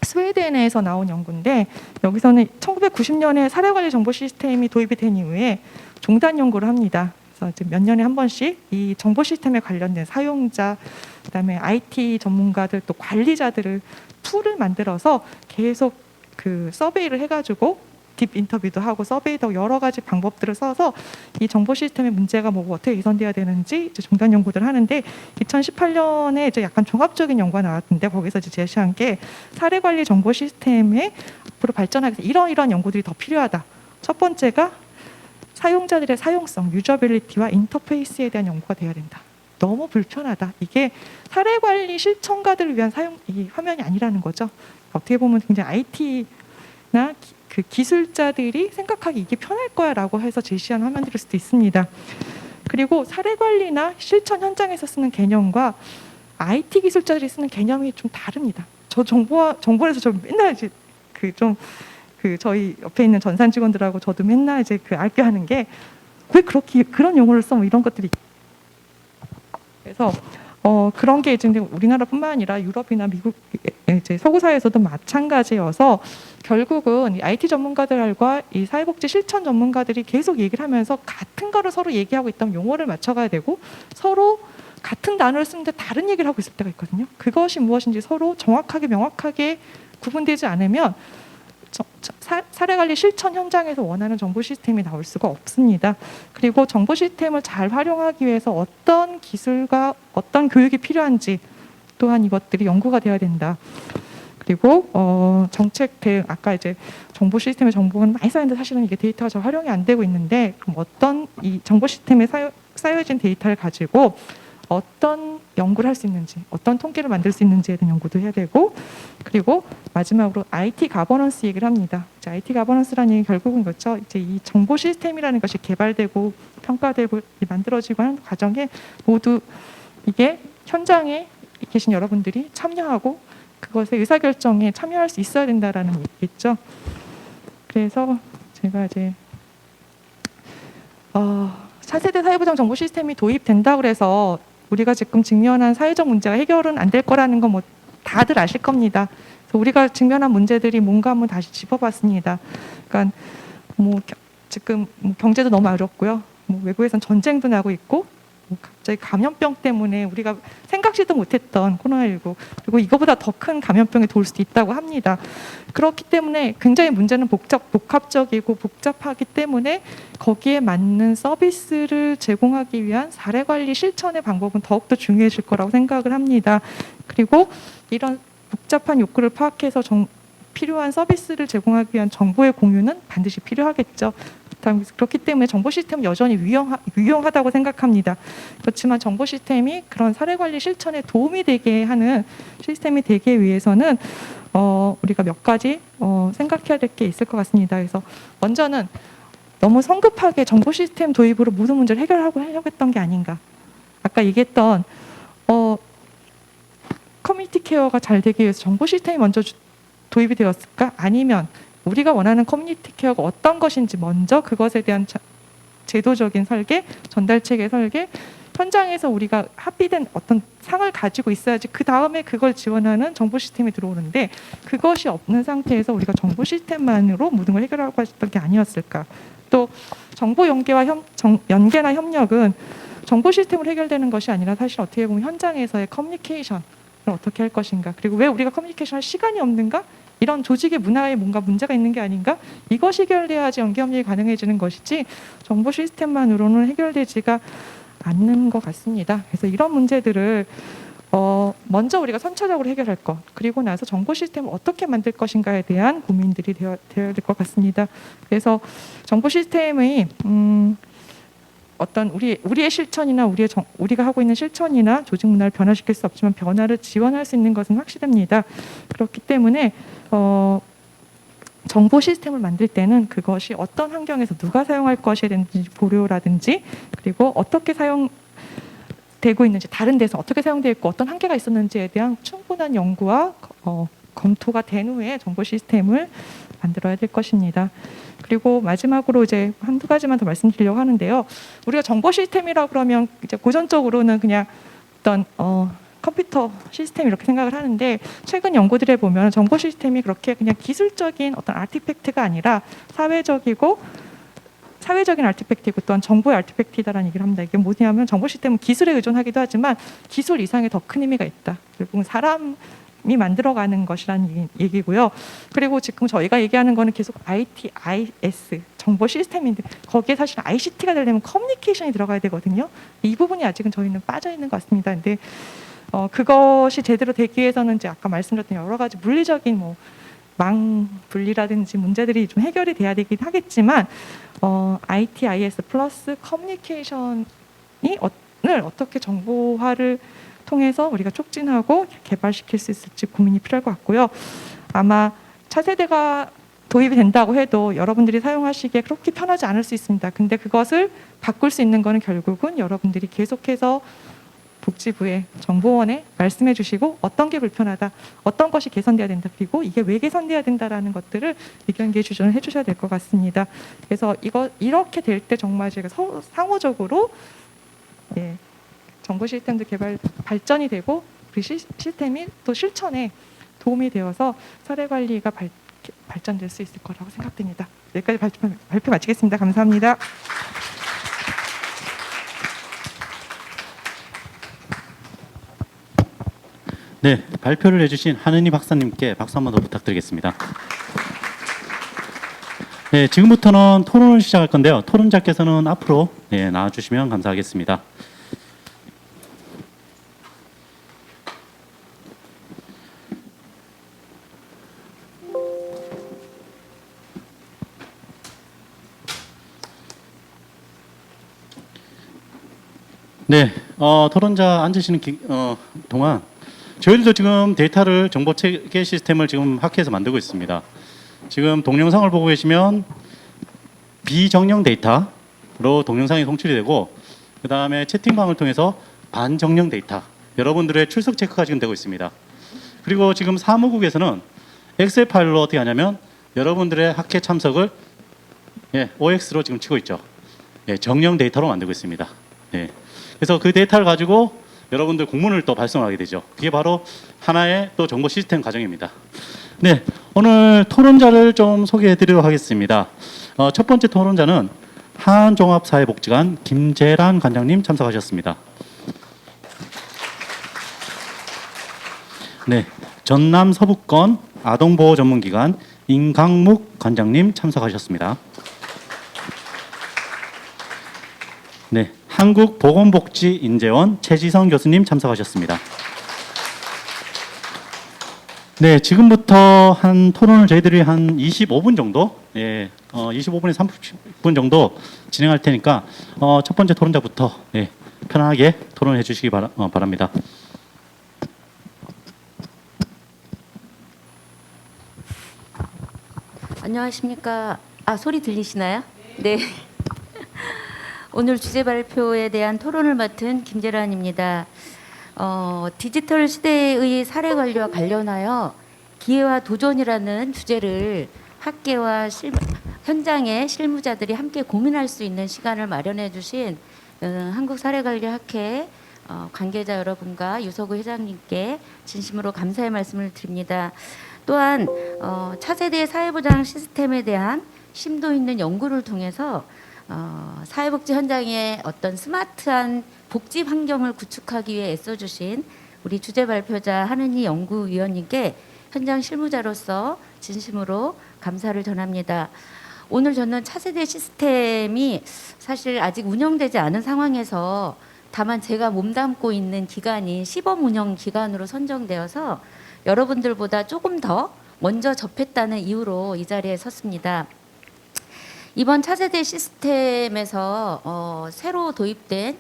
스웨덴에서 나온 연구인데, 여기서는 1990년에 사례관리 정보 시스템이 도입이 된 이후에 종단 연구를 합니다. 그래서 이제 몇 년에 한 번씩 이 정보 시스템에 관련된 사용자, 그다음에 IT 전문가들, 또 관리자들을 풀을 만들어서 계속 그 서베이를 해가지고 딥 인터뷰도 하고 서베이도 여러 가지 방법들을 써서 이 정보 시스템의 문제가 뭐고 어떻게 개선돼야 되는지 이제 종단 연구를 하는데, 2018년에 이제 약간 종합적인 연구가 나왔는데, 거기서 이제 제시한 게 사례관리 정보 시스템의 앞으로 발전하기 위해서 이런 연구들이 더 필요하다. 첫 번째가 사용자들의 사용성, 유저빌리티와 인터페이스에 대한 연구가 돼야 된다. 너무 불편하다. 이게 사례관리 실천가들을 위한 이 화면이 아니라는 거죠. 어떻게 보면 굉장히 IT나 그 기술자들이 생각하기 이게 편할 거야라고 해서 제시한 화면들일 수도 있습니다. 그리고 사례관리나 실천 현장에서 쓰는 개념과 IT 기술자들이 쓰는 개념이 좀 다릅니다. 저 정보에서 저 맨날 이제 저희 옆에 있는 전산 직원들하고 저도 맨날 이제 알게하는 게, 왜 그렇게 그런 용어를 써, 뭐 이런 것들이. 그래서 그런 게 이제 우리나라뿐만 아니라 유럽이나 미국, 이제 서구 사회에서도 마찬가지여서, 결국은 이 IT 전문가들과 이 사회복지 실천 전문가들이 계속 얘기를 하면서 같은 거를 서로 얘기하고 있다면 용어를 맞춰가야 되고, 서로 같은 단어를 쓰는데 다른 얘기를 하고 있을 때가 있거든요. 그것이 무엇인지 서로 정확하게 명확하게 구분되지 않으면 사례관리 실천 현장에서 원하는 정보 시스템이 나올 수가 없습니다. 그리고 정보 시스템을 잘 활용하기 위해서 어떤 기술과 어떤 교육이 필요한지 또한 이것들이 연구가 돼야 된다. 그리고 정책 대응, 아까 이제 정보 시스템의 정보는 많이 쌓이는데 사실은 이게 데이터가 잘 활용이 안 되고 있는데, 그럼 어떤 이 정보 시스템에 쌓여진 데이터를 가지고 어떤 연구를 할 수 있는지, 어떤 통계를 만들 수 있는지에 대한 연구도 해야 되고, 그리고 마지막으로 IT 가버넌스 얘기를 합니다. 이제 IT 가버넌스라는 얘기 결국은 그렇죠. 이제 이 정보 시스템이라는 것이 개발되고 평가되고 만들어지고 하는 과정에 모두 이게 현장에 계신 여러분들이 참여하고 그것의 의사결정에 참여할 수 있어야 된다라는 얘기겠죠. 그래서 제가 이제 차세대 사회보장 정보 시스템이 도입된다고 그래서 우리가 지금 직면한 사회적 문제가 해결은 안 될 거라는 건 뭐 다들 아실 겁니다. 그래서 우리가 직면한 문제들이 뭔가 한번 다시 짚어봤습니다. 그러니까 지금 경제도 너무 어렵고요. 외국에선 전쟁도 나고 있고, 갑자기 감염병 때문에 우리가 생각지도 못했던 코로나19, 그리고 이거보다 더 큰 감염병이 돌 수도 있다고 합니다. 그렇기 때문에 굉장히 문제는 복합적이고 복잡하기 때문에 거기에 맞는 서비스를 제공하기 위한 사례관리 실천의 방법은 더욱더 중요해질 거라고 생각을 합니다. 그리고 이런 복잡한 욕구를 파악해서 필요한 서비스를 제공하기 위한 정보의 공유는 반드시 필요하겠죠. 그렇기 때문에 정보 시스템은 여전히 유용하다고 생각합니다. 그렇지만 정보 시스템이 그런 사례관리 실천에 도움이 되게 하는 시스템이 되기 위해서는 우리가 몇 가지 생각해야 될 게 있을 것 같습니다. 그래서 먼저는 너무 성급하게 정보 시스템 도입으로 모든 문제를 해결하려고 했던 게 아닌가. 아까 얘기했던 커뮤니티 케어가 잘 되기 위해서 정보 시스템이 먼저 도입이 되었을까? 아니면 우리가 원하는 커뮤니티 케어가 어떤 것인지 먼저 그것에 대한 제도적인 설계, 전달체계 설계, 현장에서 우리가 합의된 어떤 상을 가지고 있어야지 그 다음에 그걸 지원하는 정보 시스템이 들어오는데, 그것이 없는 상태에서 우리가 정보 시스템만으로 모든 걸 해결하고 했던 게 아니었을까. 또 정보 연계나 협력은 정보 시스템으로 해결되는 것이 아니라 사실 어떻게 보면 현장에서의 커뮤니케이션, 어떻게 할 것인가, 그리고 왜 우리가 커뮤니케이션 할 시간이 없는가, 이런 조직의 문화에 뭔가 문제가 있는 게 아닌가, 이것이 해결돼야지 연계협력이 가능해지는 것이지 정보 시스템만으로는 해결되지가 않는 것 같습니다. 그래서 이런 문제들을 먼저 우리가 선차적으로 해결할 것, 그리고 나서 정보 시스템을 어떻게 만들 것인가에 대한 고민들이 되어야 될 것 같습니다. 그래서 정보 시스템의 어떤 우리의 실천이나 우리가 하고 있는 실천이나 조직 문화를 변화시킬 수 없지만 변화를 지원할 수 있는 것은 확실합니다. 그렇기 때문에 정보 시스템을 만들 때는 그것이 어떤 환경에서 누가 사용할 것에 대한 고려라든지, 그리고 어떻게 사용되고 있는지, 다른 데서 어떻게 사용되어 있고 어떤 한계가 있었는지에 대한 충분한 연구와 검토가 된 후에 정보 시스템을 만들어야 될 것입니다. 그리고 마지막으로 이제 한두 가지만 더 말씀드리려고 하는데요. 우리가 정보 시스템이라 그러면 이제 고전적으로는 그냥 어떤 컴퓨터 시스템 이렇게 생각을 하는데, 최근 연구들에 보면 정보 시스템이 그렇게 그냥 기술적인 어떤 아티팩트가 아니라 사회적인 아티팩트이고 또한 정보의 아티팩트이다라는 얘기를 합니다. 이게 뭐냐면 정보 시스템은 기술에 의존하기도 하지만 기술 이상의 더 큰 의미가 있다. 결국은 사람이 만들어가는 것이라는 얘기고요. 그리고 지금 저희가 얘기하는 거는 계속 ITIS 정보 시스템인데, 거기에 사실 ICT가 되려면 커뮤니케이션이 들어가야 되거든요. 이 부분이 아직은 저희는 빠져 있는 것 같습니다. 근데 그것이 제대로 되기 위해서는 이제 아까 말씀드렸던 여러 가지 물리적인 망 분리라든지 문제들이 좀 해결이 돼야 되긴 하겠지만, ITIS 플러스 커뮤니케이션을 어떻게 정보화를 통해서 우리가 촉진하고 개발시킬 수 있을지 고민이 필요할 것 같고요. 아마 차세대가 도입이 된다고 해도 여러분들이 사용하시기에 그렇게 편하지 않을 수 있습니다. 근데 그것을 바꿀 수 있는 것은 결국은 여러분들이 계속해서 복지부에, 정보원에 말씀해 주시고 어떤 게 불편하다, 어떤 것이 개선돼야 된다, 그리고 이게 왜 개선돼야 된다라는 것들을 의견 개주전을 해주셔야 될 것 같습니다. 그래서 이렇게 될 때 정말 제가 상호적으로 정보 시스템도 발전이 되고 우리 시스템이 또 실천에 도움이 되어서 사례 관리가 발전될 수 있을 거라고 생각됩니다. 여기까지 발표 마치겠습니다. 감사합니다. 네, 발표를 해주신 한은희 박사님께 박수 한번 더 부탁드리겠습니다. 네, 지금부터는 토론을 시작할 건데요. 토론자께서는 앞으로 나와주시면 감사하겠습니다. 네, 토론자 앉으시는 동안 저희들도 지금 데이터를 정보 체계 시스템을 지금 학회에서 만들고 있습니다. 지금 동영상을 보고 계시면 비정령 데이터로 동영상이 송출이 되고, 그 다음에 채팅방을 통해서 반정령 데이터, 여러분들의 출석 체크가 지금 되고 있습니다. 그리고 지금 사무국에서는 엑셀 파일로 어떻게 하냐면 여러분들의 학회 참석을 OX로 지금 치고 있죠. 정령 데이터로 만들고 있습니다. 그래서 그 데이터를 가지고 여러분들 공문을 또 발송하게 되죠. 그게 바로 하나의 또 정보 시스템 과정입니다. 네, 오늘 토론자를 좀 소개해드리도록 하겠습니다. 첫 번째 토론자는 한종합사회복지관 김재란 관장님 참석하셨습니다. 네, 전남 서부권 아동보호전문기관 임강묵 관장님 참석하셨습니다. 네, 한국보건복지인재원 최지성 교수님 참석하셨습니다. 네, 지금부터 한 토론을 저희들이 한 25분 정도, 25분에서 30분 정도 진행할 테니까 첫 번째 토론자부터 편하게 토론해 주시기 바랍니다. 안녕하십니까. 소리 들리시나요? 네. 오늘 주제 발표에 대한 토론을 맡은 김재란입니다. 디지털 시대의 사례 관리와 관련하여 기회와 도전이라는 주제를 학계와 현장의 실무자들이 함께 고민할 수 있는 시간을 마련해 주신 한국사례관리학회 관계자 여러분과 유석우 회장님께 진심으로 감사의 말씀을 드립니다. 또한 차세대 사회보장 시스템에 대한 심도 있는 연구를 통해서 사회복지 현장의 어떤 스마트한 복지 환경을 구축하기 위해 애써주신 우리 주제 발표자 한은희 연구위원님께 현장 실무자로서 진심으로 감사를 전합니다. 오늘 저는 차세대 시스템이 사실 아직 운영되지 않은 상황에서 다만 제가 몸담고 있는 기관인 시범 운영 기관으로 선정되어서 여러분들보다 조금 더 먼저 접했다는 이유로 이 자리에 섰습니다. 이번 차세대 시스템에서 새로 도입된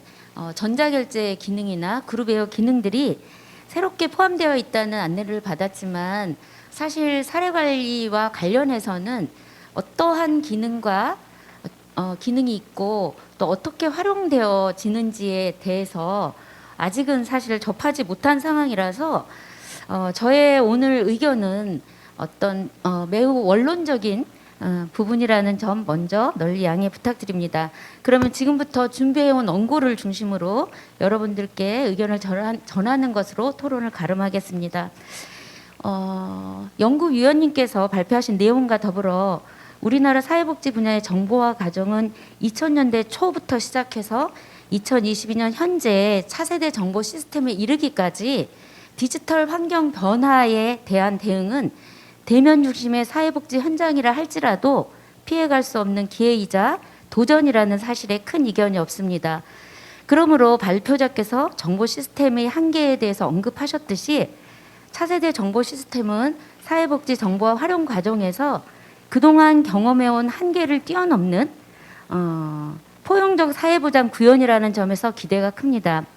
전자결제 기능이나 그룹웨어 기능들이 새롭게 포함되어 있다는 안내를 받았지만 사실 사례관리와 관련해서는 어떠한 기능과 기능이 있고 또 어떻게 활용되어지는지에 대해서 아직은 사실 접하지 못한 상황이라서 저의 오늘 의견은 어떤 매우 원론적인 부분이라는 점 먼저 널리 양해 부탁드립니다. 그러면 지금부터 준비해온 원고를 중심으로 여러분들께 의견을 전하는 것으로 토론을 가름하겠습니다. 연구위원님께서 발표하신 내용과 더불어 우리나라 사회복지 분야의 정보화 과정은 2000년대 초부터 시작해서 2022년 현재 차세대 정보 시스템에 이르기까지 디지털 환경 변화에 대한 대응은 대면 중심의 사회복지 현장이라 할지라도 피해갈 수 없는 기회이자 도전이라는 사실에 큰 이견이 없습니다. 그러므로 발표자께서 정보 시스템의 한계에 대해서 언급하셨듯이 차세대 정보 시스템은 사회복지 정보화 활용 과정에서 그동안 경험해온 한계를 뛰어넘는 포용적 사회보장 구현이라는 점에서 기대가 큽니다.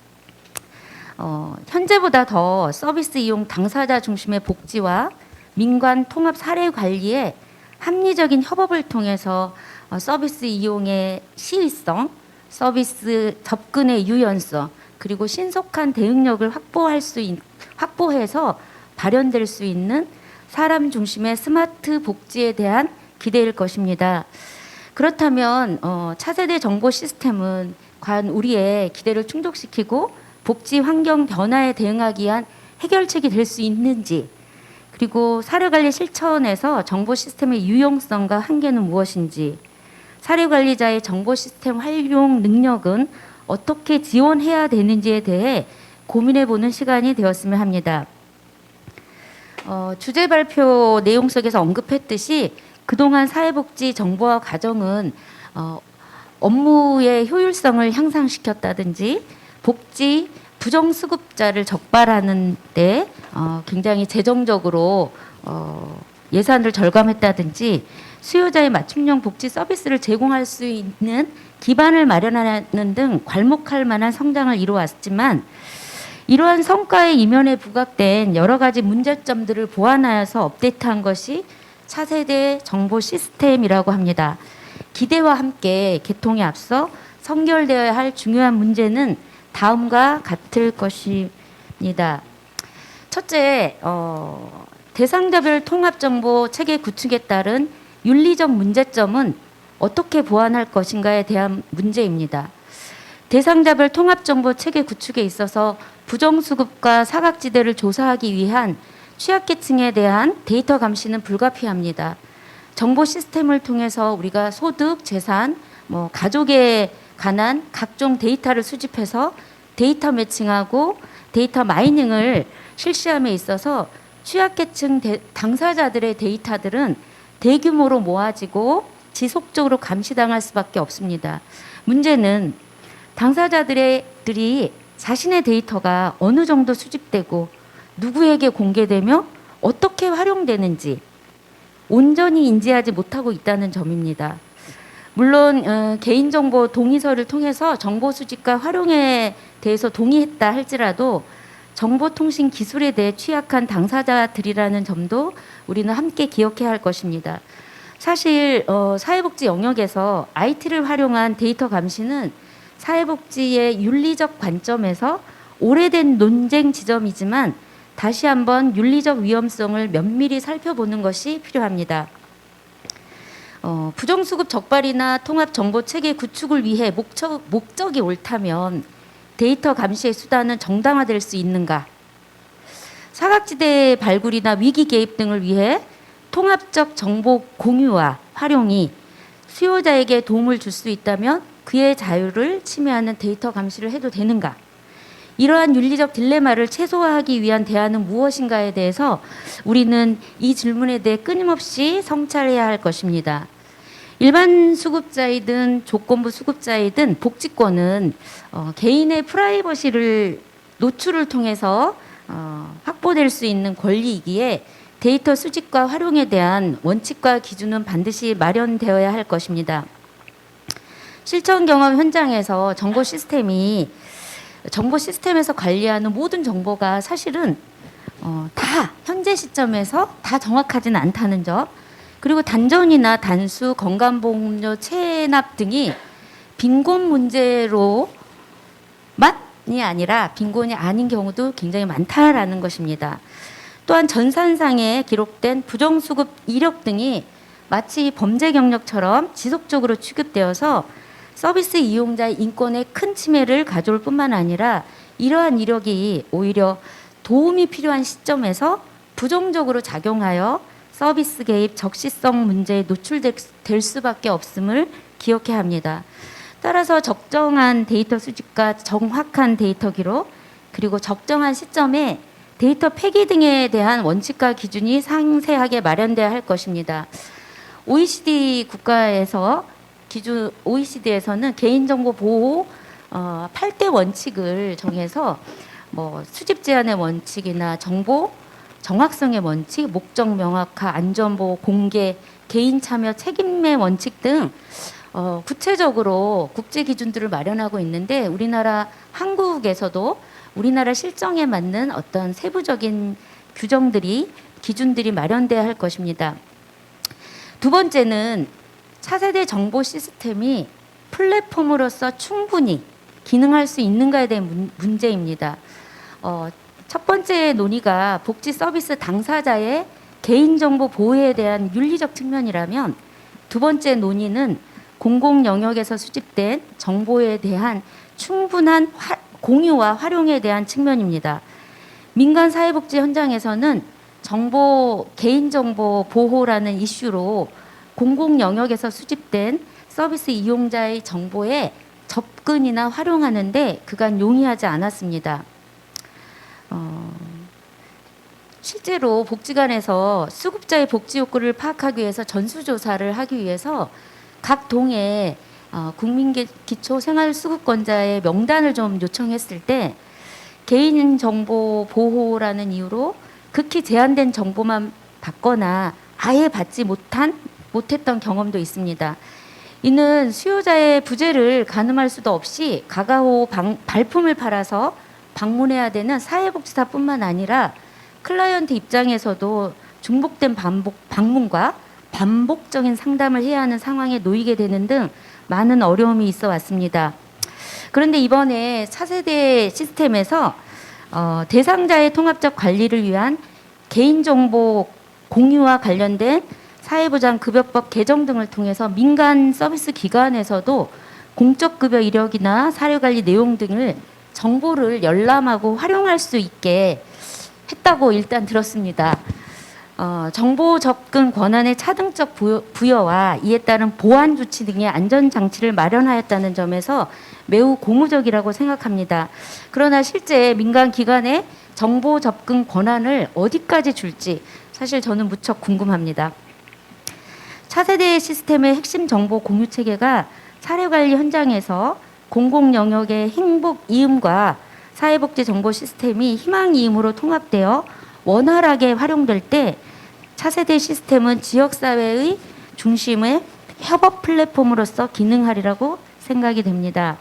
현재보다 더 서비스 이용 당사자 중심의 복지와 민관 통합 사례 관리에 합리적인 협업을 통해서 서비스 이용의 시의성, 서비스 접근의 유연성, 그리고 신속한 대응력을 확보해서 발현될 수 있는 사람 중심의 스마트 복지에 대한 기대일 것입니다. 그렇다면 차세대 정보 시스템은 과연 우리의 기대를 충족시키고 복지 환경 변화에 대응하기 위한 해결책이 될 수 있는지, 그리고 사례관리 실천에서 정보 시스템의 유용성과 한계는 무엇인지, 사례관리자의 정보 시스템 활용 능력은 어떻게 지원해야 되는지에 대해 고민해보는 시간이 되었으면 합니다. 주제 발표 내용 속에서 언급했듯이 그동안 사회복지 정보화 과정은 업무의 효율성을 향상시켰다든지 복지 부정수급자를 적발하는 데 굉장히 재정적으로 예산을 절감했다든지 수요자의 맞춤형 복지 서비스를 제공할 수 있는 기반을 마련하는 등 괄목할 만한 성장을 이루어왔지만 이러한 성과의 이면에 부각된 여러 가지 문제점들을 보완하여서 업데이트한 것이 차세대 정보 시스템이라고 합니다. 기대와 함께 개통에 앞서 선결되어야 할 중요한 문제는 다음과 같을 것입니다. 첫째, 대상자별 통합정보 체계 구축에 따른 윤리적 문제점은 어떻게 보완할 것인가에 대한 문제입니다. 대상자별 통합정보 체계 구축에 있어서 부정수급과 사각지대를 조사하기 위한 취약계층에 대한 데이터 감시는 불가피합니다. 정보 시스템을 통해서 우리가 소득, 재산, 가족에 관한 각종 데이터를 수집해서 데이터 매칭하고 데이터 마이닝을 실시함에 있어서 취약계층 당사자들의 데이터들은 대규모로 모아지고 지속적으로 감시당할 수밖에 없습니다. 문제는 당사자들이 자신의 데이터가 어느 정도 수집되고 누구에게 공개되며 어떻게 활용되는지 온전히 인지하지 못하고 있다는 점입니다. 물론 개인정보 동의서를 통해서 정보 수집과 활용에 대해서 동의했다 할지라도 정보통신 기술에 대해 취약한 당사자들이라는 점도 우리는 함께 기억해야 할 것입니다. 사실 사회복지 영역에서 IT를 활용한 데이터 감시는 사회복지의 윤리적 관점에서 오래된 논쟁 지점이지만 다시 한번 윤리적 위험성을 면밀히 살펴보는 것이 필요합니다. 부정수급 적발이나 통합정보체계 구축을 위해 목적이 옳다면 데이터 감시의 수단은 정당화될 수 있는가? 사각지대 발굴이나 위기 개입 등을 위해 통합적 정보 공유와 활용이 수요자에게 도움을 줄 수 있다면 그의 자유를 침해하는 데이터 감시를 해도 되는가? 이러한 윤리적 딜레마를 최소화하기 위한 대안은 무엇인가에 대해서 우리는 이 질문에 대해 끊임없이 성찰해야 할 것입니다. 일반 수급자이든 조건부 수급자이든 복지권은 개인의 프라이버시를 노출을 통해서 확보될 수 있는 권리이기에 데이터 수집과 활용에 대한 원칙과 기준은 반드시 마련되어야 할 것입니다. 실천 경험 현장에서 정보 시스템에서 관리하는 모든 정보가 사실은 다 현재 시점에서 다 정확하지는 않다는 점, 그리고 단전이나 단수, 건강보험료 체납 등이 빈곤 문제로만이 아니라 빈곤이 아닌 경우도 굉장히 많다라는 것입니다. 또한 전산상에 기록된 부정수급 이력 등이 마치 범죄 경력처럼 지속적으로 취급되어서 서비스 이용자의 인권에 큰 침해를 가져올 뿐만 아니라 이러한 이력이 오히려 도움이 필요한 시점에서 부정적으로 작용하여 서비스 개입 적시성 문제에 노출될 수밖에 없음을 기억해야 합니다. 따라서 적정한 데이터 수집과 정확한 데이터 기록, 그리고 적정한 시점에 데이터 폐기 등에 대한 원칙과 기준이 상세하게 마련돼야 할 것입니다. OECD 국가에서 OECD에서는 개인정보 보호 8대 원칙을 정해서 수집 제한의 원칙이나 정보 정확성의 원칙, 목적 명확화, 안전보호, 공개, 개인 참여 책임의 원칙 등 구체적으로 국제 기준들을 마련하고 있는데 우리나라 한국에서도 우리나라 실정에 맞는 어떤 세부적인 기준들이 마련돼야 할 것입니다. 두 번째는 차세대 정보 시스템이 플랫폼으로서 충분히 기능할 수 있는가에 대한 문제입니다. 첫 번째 논의가 복지 서비스 당사자의 개인정보 보호에 대한 윤리적 측면이라면 두 번째 논의는 공공 영역에서 수집된 정보에 대한 충분한 공유와 활용에 대한 측면입니다. 민간 사회복지 현장에서는 개인정보 보호라는 이슈로 공공 영역에서 수집된 서비스 이용자의 정보에 접근이나 활용하는데 그간 용이하지 않았습니다. 실제로 복지관에서 수급자의 복지 욕구를 파악하기 위해서 전수조사를 하기 위해서 각 동에 국민기초생활수급권자의 명단을 좀 요청했을 때 개인정보 보호라는 이유로 극히 제한된 정보만 받거나 아예 받지 못했던 경험도 있습니다. 이는 수요자의 부재를 가늠할 수도 없이 가가호 발품을 팔아서 방문해야 되는 사회복지사뿐만 아니라 클라이언트 입장에서도 중복된 방문과 반복적인 상담을 해야 하는 상황에 놓이게 되는 등 많은 어려움이 있어 왔습니다. 그런데 이번에 차세대 시스템에서 대상자의 통합적 관리를 위한 개인정보 공유와 관련된 사회보장급여법 개정 등을 통해서 민간 서비스 기관에서도 공적급여 이력이나 사료관리 내용 등을 정보를 열람하고 활용할 수 있게 했다고 일단 들었습니다. 정보 접근 권한의 차등적 부여와 이에 따른 보안 조치 등의 안전장치를 마련하였다는 점에서 매우 고무적이라고 생각합니다. 그러나 실제 민간 기관의 정보 접근 권한을 어디까지 줄지 사실 저는 무척 궁금합니다. 차세대 시스템의 핵심 정보 공유 체계가 사례관리 현장에서 공공 영역의 행복 이음과 사회복지 정보 시스템이 희망 이음으로 통합되어 원활하게 활용될 때 차세대 시스템은 지역사회의 중심의 협업 플랫폼으로서 기능하리라고 생각이 됩니다.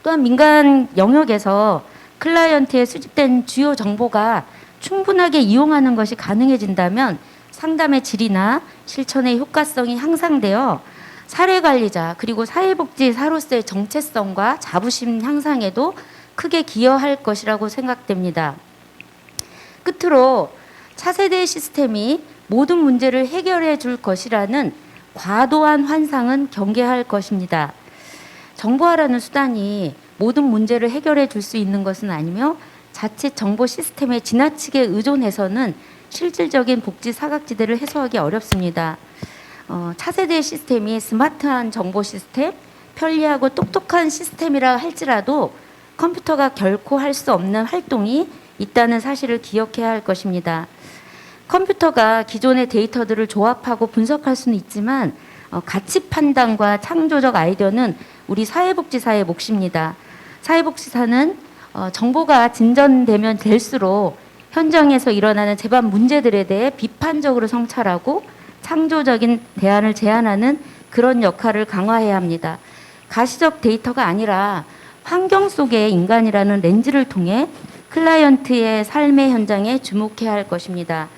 또한 민간 영역에서 클라이언트의 수집된 주요 정보가 충분하게 이용하는 것이 가능해진다면 상담의 질이나 실천의 효과성이 향상되어 사례관리자 그리고 사회복지사로서의 정체성과 자부심 향상에도 크게 기여할 것이라고 생각됩니다. 끝으로 차세대 시스템이 모든 문제를 해결해 줄 것이라는 과도한 환상은 경계할 것입니다. 정보화라는 수단이 모든 문제를 해결해 줄 수 있는 것은 아니며 자칫 정보 시스템에 지나치게 의존해서는 실질적인 복지 사각지대를 해소하기 어렵습니다. 차세대 시스템이 스마트한 정보 시스템, 편리하고 똑똑한 시스템이라 할지라도 컴퓨터가 결코 할 수 없는 활동이 있다는 사실을 기억해야 할 것입니다. 컴퓨터가 기존의 데이터들을 조합하고 분석할 수는 있지만 가치 판단과 창조적 아이디어는 우리 사회복지사의 몫입니다. 사회복지사는 정보가 진전되면 될수록 현장에서 일어나는 재반 문제들에 대해 비판적으로 성찰하고 창조적인 대안을 제안하는 그런 역할을 강화해야 합니다. 가시적 데이터가 아니라 환경 속의 인간이라는 렌즈를 통해 클라이언트의 삶의 현장에 주목해야 할 것입니다.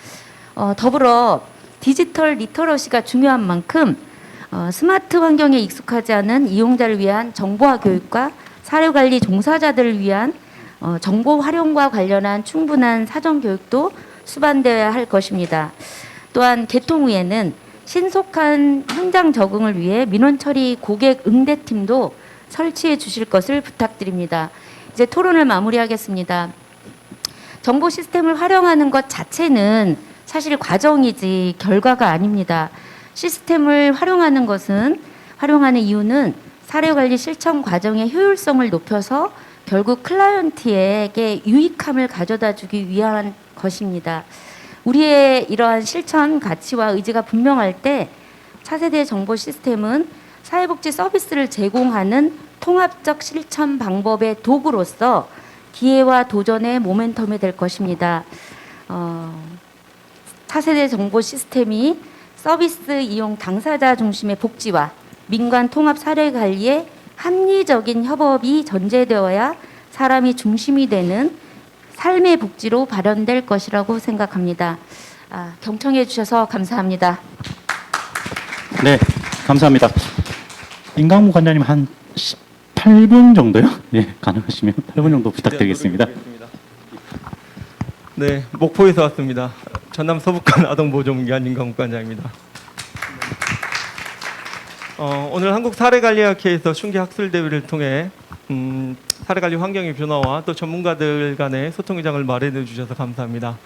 더불어 디지털 리터러시가 중요한 만큼 스마트 환경에 익숙하지 않은 이용자를 위한 정보화 교육과 사료관리 종사자들을 위한 정보 활용과 관련한 충분한 사전 교육도 수반되어야 할 것입니다. 또한 개통 후에는 신속한 현장 적응을 위해 민원 처리 고객 응대팀도 설치해 주실 것을 부탁드립니다. 이제 토론을 마무리하겠습니다. 정보 시스템을 활용하는 것 자체는 사실 과정이지 결과가 아닙니다. 시스템을 활용하는 이유는 사료관리 실천 과정의 효율성을 높여서 결국 클라이언트에게 유익함을 가져다 주기 위한 것입니다. 우리의 이러한 실천 가치와 의지가 분명할 때 차세대 정보 시스템은 사회복지 서비스를 제공하는 통합적 실천 방법의 도구로서 기회와 도전의 모멘텀이 될 것입니다. 차세대 정보 시스템이 서비스 이용 당사자 중심의 복지와 민관 통합 사례 관리에 합리적인 협업이 전제되어야 사람이 중심이 되는 삶의 복지로 발현될 것이라고 생각합니다. 경청해 주셔서 감사합니다. 네, 감사합니다. 임강무 관장님 한 8분 정도요? 네, 가능하시면 8분 정도 부탁드리겠습니다. 네, 목포에서 왔습니다. 전남 서북간 아동보호전문기관 임강무 관장입니다. 오늘 한국사례관리학회에서 흉기학술대회를 통해 사례관리 환경의 변화와 또 전문가들 간의 소통의 장을 마련해 주셔서 감사합니다.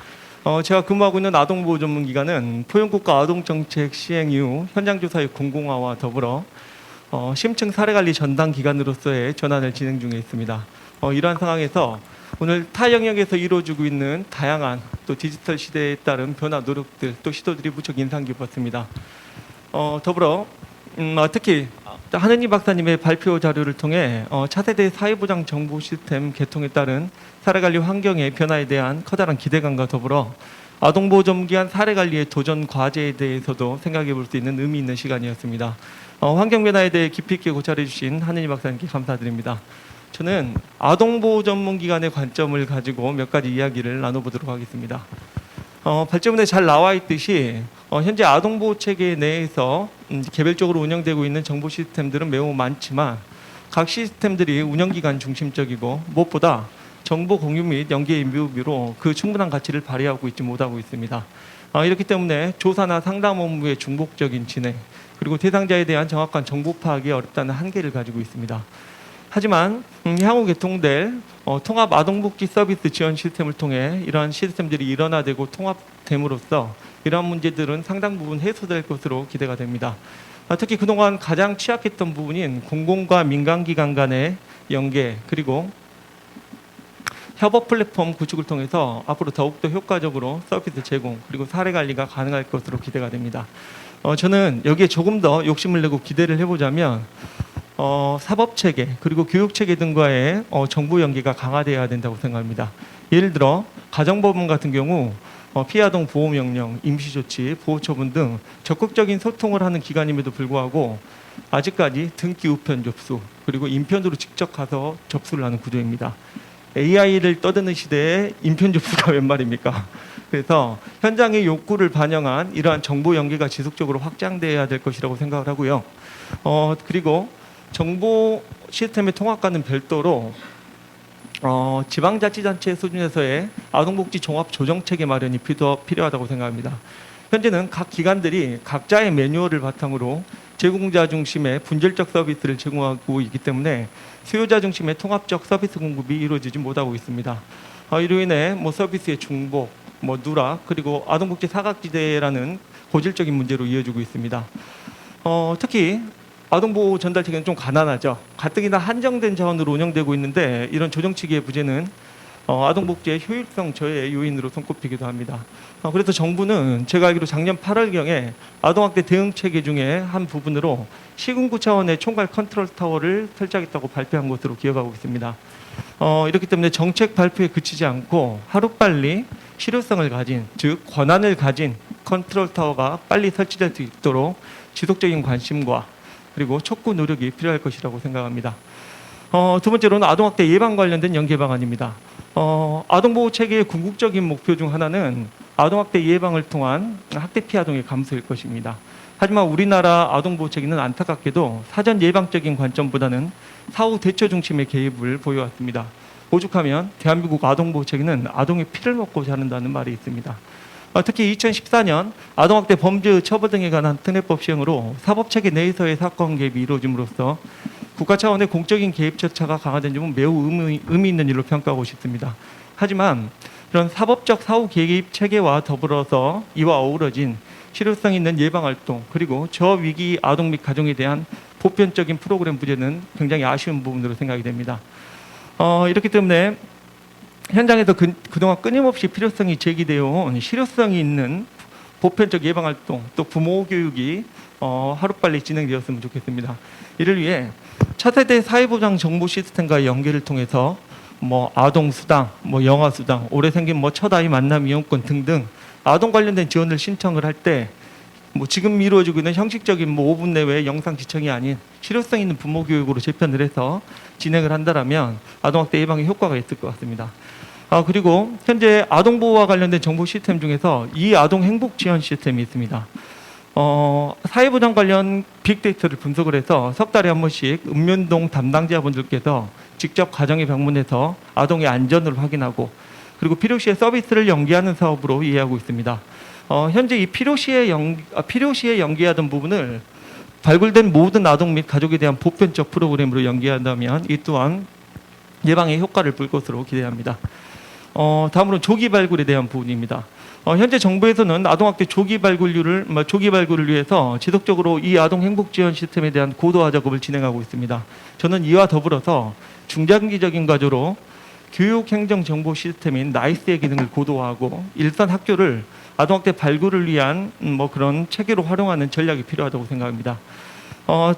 제가 근무하고 있는 아동보호전문기관은 포용국가 아동정책 시행 이후 현장조사의 공공화와 더불어 심층 사례관리 전담 기관으로서의 전환을 진행 중에 있습니다. 이러한 상황에서 오늘 타 영역에서 이루어지고 있는 다양한 또 디지털 시대에 따른 변화 노력들 또 시도들이 무척 인상 깊었습니다. 더불어 특히 한은희 박사님의 발표 자료를 통해 차세대 사회보장 정보 시스템 개통에 따른 사례관리 환경의 변화에 대한 커다란 기대감과 더불어 아동보호 전문기관 사례관리의 도전 과제에 대해서도 생각해 볼 수 있는 의미 있는 시간이었습니다. 환경 변화에 대해 깊이 있게 고찰해 주신 한은희 박사님께 감사드립니다. 저는 아동보호 전문기관의 관점을 가지고 몇 가지 이야기를 나눠보도록 하겠습니다. 발제문에 잘 나와 있듯이 현재 아동보호 체계 내에서 개별적으로 운영되고 있는 정보 시스템들은 매우 많지만 각 시스템들이 운영기관 중심적이고 무엇보다 정보 공유 및 연계의 미흡으로 그 충분한 가치를 발휘하고 있지 못하고 있습니다. 이렇기 때문에 조사나 상담 업무의 중복적인 진행 그리고 대상자에 대한 정확한 정보 파악이 어렵다는 한계를 가지고 있습니다. 하지만 향후 개통될 통합 아동복지 서비스 지원 시스템을 통해 이러한 시스템들이 일원화되고 통합됨으로써 이러한 문제들은 상당 부분 해소될 것으로 기대가 됩니다. 특히 그동안 가장 취약했던 부분인 공공과 민간기관 간의 연계 그리고 협업 플랫폼 구축을 통해서 앞으로 더욱더 효과적으로 서비스 제공 그리고 사례 관리가 가능할 것으로 기대가 됩니다. 저는 여기에 조금 더 욕심을 내고 기대를 해보자면 사법체계 그리고 교육체계 등과의 정보 연계가 강화되어야 된다고 생각합니다. 예를 들어 가정법원 같은 경우 피해아동 보호명령, 임시조치, 보호처분 등 적극적인 소통을 하는 기관임에도 불구하고 아직까지 등기 우편 접수 그리고 인편으로 직접 가서 접수를 하는 구조입니다. AI를 떠드는 시대에 인편 접수가 웬 말입니까? 그래서 현장의 욕구를 반영한 이러한 정보 연계가 지속적으로 확장돼야 될 것이라고 생각을 하고요. 그리고 정보 시스템의 통합과는 별도로 지방자치단체 수준에서의 아동복지 종합조정체계 마련이 필요하다고 생각합니다. 현재는 각 기관들이 각자의 매뉴얼을 바탕으로 제공자 중심의 분절적 서비스를 제공하고 있기 때문에 수요자 중심의 통합적 서비스 공급이 이루어지지 못하고 있습니다. 이로 인해 서비스의 중복, 누락, 그리고 아동복지 사각지대라는 고질적인 문제로 이어지고 있습니다. 특히 아동보호 전달 체계는 좀 가난하죠. 가뜩이나 한정된 자원으로 운영되고 있는데 이런 조정치기의 부재는 아동복지의 효율성 저해의 요인으로 손꼽히기도 합니다. 그래서 정부는 제가 알기로 작년 8월경에 아동학대 대응 체계 중에 한 부분으로 시군구 차원의 총괄 컨트롤 타워를 설치하겠다고 발표한 것으로 기억하고 있습니다. 이렇기 때문에 정책 발표에 그치지 않고 하루빨리 실효성을 가진, 즉 권한을 가진 컨트롤 타워가 빨리 설치될 수 있도록 지속적인 관심과 그리고 촉구 노력이 필요할 것이라고 생각합니다. 두 번째로는 아동학대 예방 관련된 연계 방안입니다. 아동보호 체계의 궁극적인 목표 중 하나는 아동학대 예방을 통한 학대 피해 아동의 감소일 것입니다. 하지만 우리나라 아동보호 체계는 안타깝게도 사전 예방적인 관점보다는 사후 대처 중심의 개입을 보여왔습니다. 오죽하면 대한민국 아동보호 체계는 아동의 피를 먹고 자란다는 말이 있습니다. 특히 2014년 아동학대 범죄 처벌 등에 관한 특례법 시행으로 사법체계 내에서의 사건 개입이 이루어짐으로써 국가 차원의 공적인 개입 절차가 강화된 점은 매우 의미 있는 일로 평가하고 싶습니다. 하지만 이런 사법적 사후 개입 체계와 더불어서 이와 어우러진 실효성 있는 예방활동 그리고 저위기 아동 및 가정에 대한 보편적인 프로그램 부재는 굉장히 아쉬운 부분으로 생각이 됩니다. 이렇기 때문에 현장에서 그동안 끊임없이 필요성이 제기되어 온 실효성이 있는 보편적 예방활동 또 부모 교육이 하루빨리 진행되었으면 좋겠습니다. 이를 위해 차세대 사회보장 정보 시스템과의 연계를 통해서 아동수당, 영아수당, 올해 생긴 첫 아이 만남 이용권 등등 아동 관련된 지원을 신청을 할 때 지금 이루어지고 있는 형식적인 5분 내외의 영상 지청이 아닌 실효성 있는 부모 교육으로 재편을 해서 진행을 한다면 아동학대 예방에 효과가 있을 것 같습니다. 그리고 현재 아동보호와 관련된 정보 시스템 중에서 이 아동 행복 지원 시스템이 있습니다. 사회보장 관련 빅데이터를 분석을 해서 석 달에 한 번씩 읍면동 담당자분들께서 직접 가정에 방문해서 아동의 안전을 확인하고 그리고 필요시에 서비스를 연계하는 사업으로 이해하고 있습니다. 현재 이 필요시에 연계하던 부분을 발굴된 모든 아동 및 가족에 대한 보편적 프로그램으로 연계한다면 이 또한 예방에 효과를 볼 것으로 기대합니다. 다음으로 조기 발굴에 대한 부분입니다. 현재 정부에서는 아동학대 조기 발굴을 위해서 지속적으로 이 아동 행복 지원 시스템에 대한 고도화 작업을 진행하고 있습니다. 저는 이와 더불어서 중장기적인 과제로 교육 행정 정보 시스템인 나이스의 기능을 고도화하고 일선 학교를 아동학대 발굴을 위한 그런 체계로 활용하는 전략이 필요하다고 생각합니다.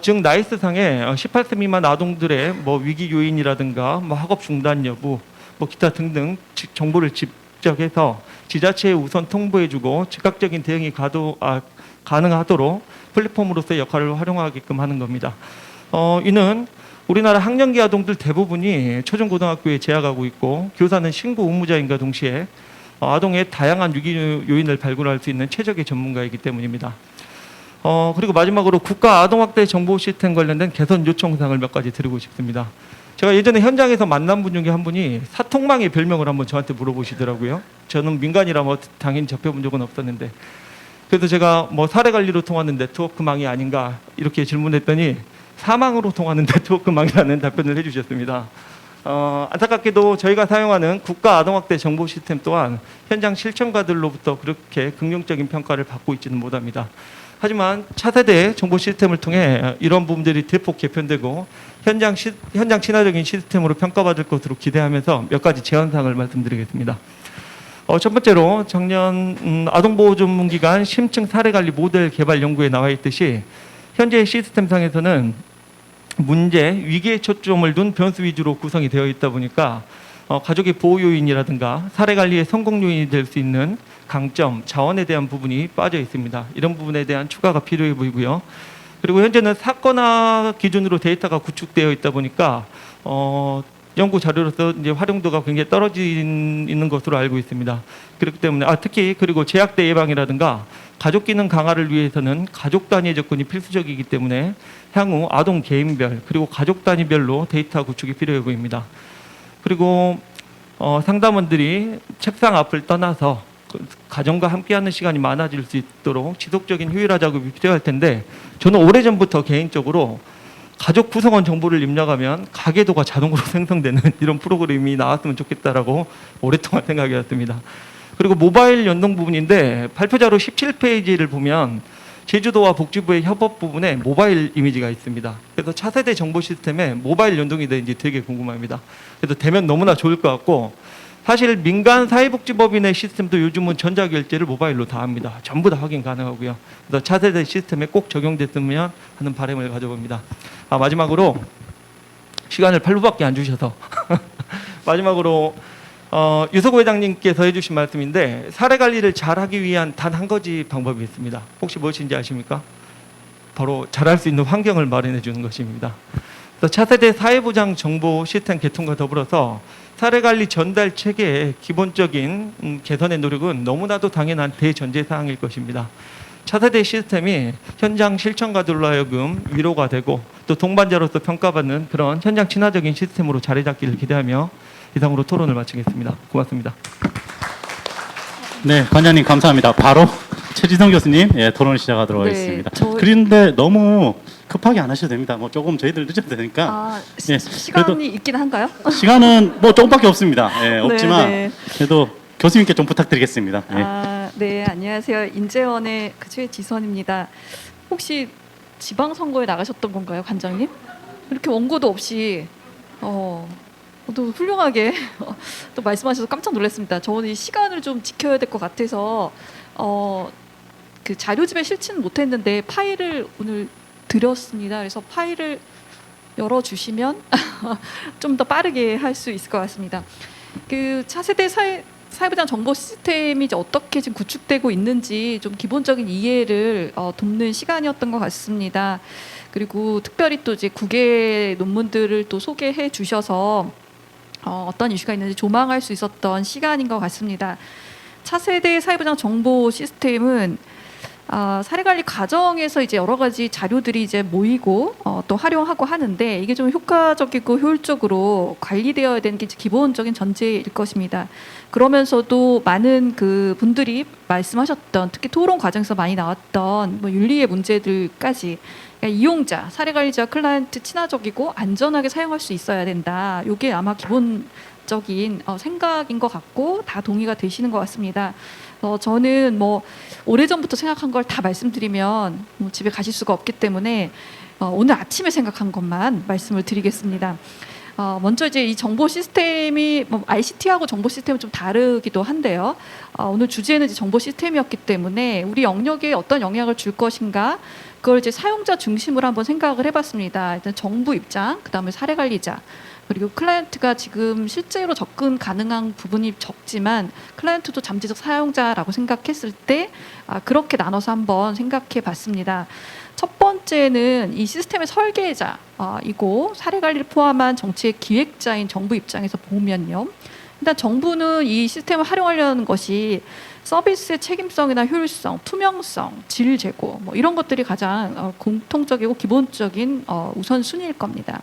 즉 나이스상에 18세 미만 아동들의 위기 요인이라든가 학업 중단 여부, 기타 등등 정보를 집적해서 지자체에 우선 통보해주고 즉각적인 대응이 가능하도록 플랫폼으로서의 역할을 활용하게끔 하는 겁니다. 이는 우리나라 학령기 아동들 대부분이 초중고등학교에 재학하고 있고 교사는 신고 의무자인과 동시에 아동의 다양한 위기 요인을 발굴할 수 있는 최적의 전문가이기 때문입니다. 그리고 마지막으로 국가 아동학대 정보 시스템 관련된 개선 요청사항을 몇 가지 드리고 싶습니다. 제가 예전에 현장에서 만난 분 중에 한 분이 사통망의 별명을 한번 저한테 물어보시더라고요. 저는 민간이라 당연히 접해본 적은 없었는데 그래서 제가 사례관리로 통하는 네트워크망이 아닌가 이렇게 질문했더니 사망으로 통하는 네트워크망이라는 답변을 해주셨습니다. 안타깝게도 저희가 사용하는 국가 아동학대 정보 시스템 또한 현장 실천가들로부터 그렇게 긍정적인 평가를 받고 있지는 못합니다. 하지만 차세대 정보 시스템을 통해 이런 부분들이 대폭 개편되고 현장 친화적인 시스템으로 평가받을 것으로 기대하면서 몇 가지 제안사항을 말씀드리겠습니다. 첫 번째로 작년 아동보호 전문기관 심층 사례관리 모델 개발 연구에 나와 있듯이 현재 시스템상에서는 문제, 위기에 초점을 둔 변수 위주로 구성이 되어 있다 보니까 가족의 보호 요인이라든가 사례 관리의 성공 요인이 될 수 있는 강점, 자원에 대한 부분이 빠져 있습니다. 이런 부분에 대한 추가가 필요해 보이고요. 그리고 현재는 사건화 기준으로 데이터가 구축되어 있다 보니까 연구 자료로서 이제 활용도가 굉장히 떨어지는 것으로 알고 있습니다. 그렇기 때문에 특히 그리고 제약대 예방이라든가 가족 기능 강화를 위해서는 가족 단위 접근이 필수적이기 때문에 향후 아동 개인별 그리고 가족 단위별로 데이터 구축이 필요해 보입니다. 그리고 상담원들이 책상 앞을 떠나서 가정과 함께하는 시간이 많아질 수 있도록 지속적인 효율화 작업이 필요할 텐데 저는 오래전부터 개인적으로 가족 구성원 정보를 입력하면 가계도가 자동으로 생성되는 이런 프로그램이 나왔으면 좋겠다라고 오랫동안 생각해왔습니다. 그리고 모바일 연동 부분인데 발표자료 17페이지를 보면 제주도와 복지부의 협업 부분에 모바일 이미지가 있습니다. 그래서 차세대 정보 시스템에 모바일 연동이 되는지 되게 궁금합니다. 그래서 되면 너무나 좋을 것 같고, 사실 민간 사회복지법인의 시스템도 요즘은 전자결제를 모바일로 다 합니다. 전부 다 확인 가능하고요. 그래서 차세대 시스템에 꼭 적용됐으면 하는 바람을 가져봅니다. 마지막으로 시간을 8분밖에 안 주셔서 마지막으로 유석 회장님께서 해주신 말씀인데, 사례 관리를 잘하기 위한 단 한 가지 방법이 있습니다. 혹시 무엇인지 아십니까? 바로 잘할 수 있는 환경을 마련해 주는 것입니다. 그래서 차세대 사회보장 정보 시스템 개통과 더불어서 사례 관리 전달 체계의 기본적인 개선의 노력은 너무나도 당연한 대전제 사항일 것입니다. 차세대 시스템이 현장 실천가들로 하여금 위로가 되고 또 동반자로서 평가받는 그런 현장 친화적인 시스템으로 자리 잡기를 기대하며 이상으로 토론을 마치겠습니다. 고맙습니다. 네, 관장님 감사합니다. 바로 최지성 교수님 토론을 시작하도록 네, 하겠습니다. 저- 그런데 너무 급하게 안 하셔도 됩니다. 뭐 조금 저희들 늦어도 되니까 아, 예, 시간이 있긴 한가요? 시간은 뭐 조금밖에 없습니다. 예, 없지만 네. 그래도 교수님께 좀 부탁드리겠습니다. 예. 네, 안녕하세요. 인재원의 최지선입니다. 혹시 지방선거에 나가셨던 건가요, 관장님? 이렇게 원고도 없이 또 훌륭하게 또 말씀하셔서 깜짝 놀랐습니다. 저는 이 시간을 좀 지켜야 될 것 같아서 그 자료집에 실지는 못했는데 파일을 오늘 드렸습니다. 그래서 파일을 열어주시면 좀 더 빠르게 할 수 있을 것 같습니다. 그 차세대 사회보장 정보 시스템이 이제 어떻게 지금 구축되고 있는지 좀 기본적인 이해를 돕는 시간이었던 것 같습니다. 그리고 특별히 또 이제 국외 논문들을 또 소개해 주셔서 어떤 이슈가 있는지 조망할 수 있었던 시간인 것 같습니다. 차세대 사회보장 정보 시스템은 사례관리 과정에서 이제 여러 가지 자료들이 이제 모이고 또 활용하고 하는데, 이게 좀 효과적이고 효율적으로 관리되어야 되는 게 이제 기본적인 전제일 것입니다. 그러면서도 많은 그 분들이 말씀하셨던, 특히 토론 과정에서 많이 나왔던 뭐 윤리의 문제들까지, 그러니까 이용자, 사례관리자, 클라이언트 친화적이고 안전하게 사용할 수 있어야 된다. 이게 아마 기본적인 생각인 것 같고 다 동의가 되시는 것 같습니다. 저는 뭐 오래전부터 생각한 걸 다 말씀드리면 집에 가실 수가 없기 때문에 오늘 아침에 생각한 것만 말씀을 드리겠습니다. 먼저 이제 이 정보 시스템이 ICT하고 정보 시스템은 좀 다르기도 한데요. 오늘 주제는 이제 정보 시스템이었기 때문에 우리 영역에 어떤 영향을 줄 것인가, 그걸 이제 사용자 중심으로 한번 생각을 해봤습니다. 일단 정부 입장, 그다음에 사례 관리자, 그리고 클라이언트가 지금 실제로 접근 가능한 부분이 적지만 클라이언트도 잠재적 사용자라고 생각했을 때 그렇게 나눠서 한번 생각해 봤습니다. 첫 번째는 이 시스템의 설계자이고 사례 관리를 포함한 정책 기획자인 정부 입장에서 보면요. 일단 정부는 이 시스템을 활용하려는 것이 서비스의 책임성이나 효율성, 투명성, 질 제고 뭐 이런 것들이 가장 공통적이고 기본적인 우선순위일 겁니다.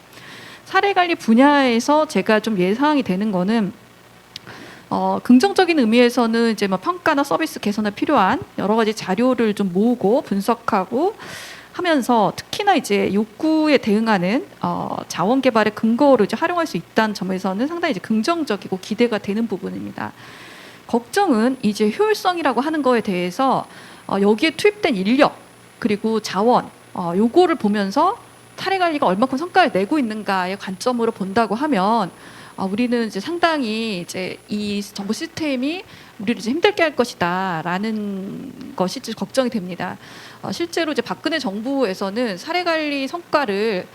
사례관리 분야에서 제가 좀 예상이 되는 거는 긍정적인 의미에서는 이제 뭐 평가나 서비스 개선에 필요한 여러 가지 자료를 좀 모으고 분석하고 하면서, 특히나 이제 욕구에 대응하는 자원 개발의 근거로 이제 활용할 수 있다는 점에서는 상당히 이제 긍정적이고 기대가 되는 부분입니다. 걱정은 이제 효율성이라고 하는 거에 대해서 여기에 투입된 인력 그리고 자원 요거를 보면서 사례 관리가 얼마큼 성과를 내고 있는가의 관점으로 본다고 하면 우리는 이제 상당히 이제 이 정보 시스템이 우리를 이제 힘들게 할 것이다라는 것이 이제 걱정이 됩니다. 실제로 이제 박근혜 정부에서는 사례 관리 성과를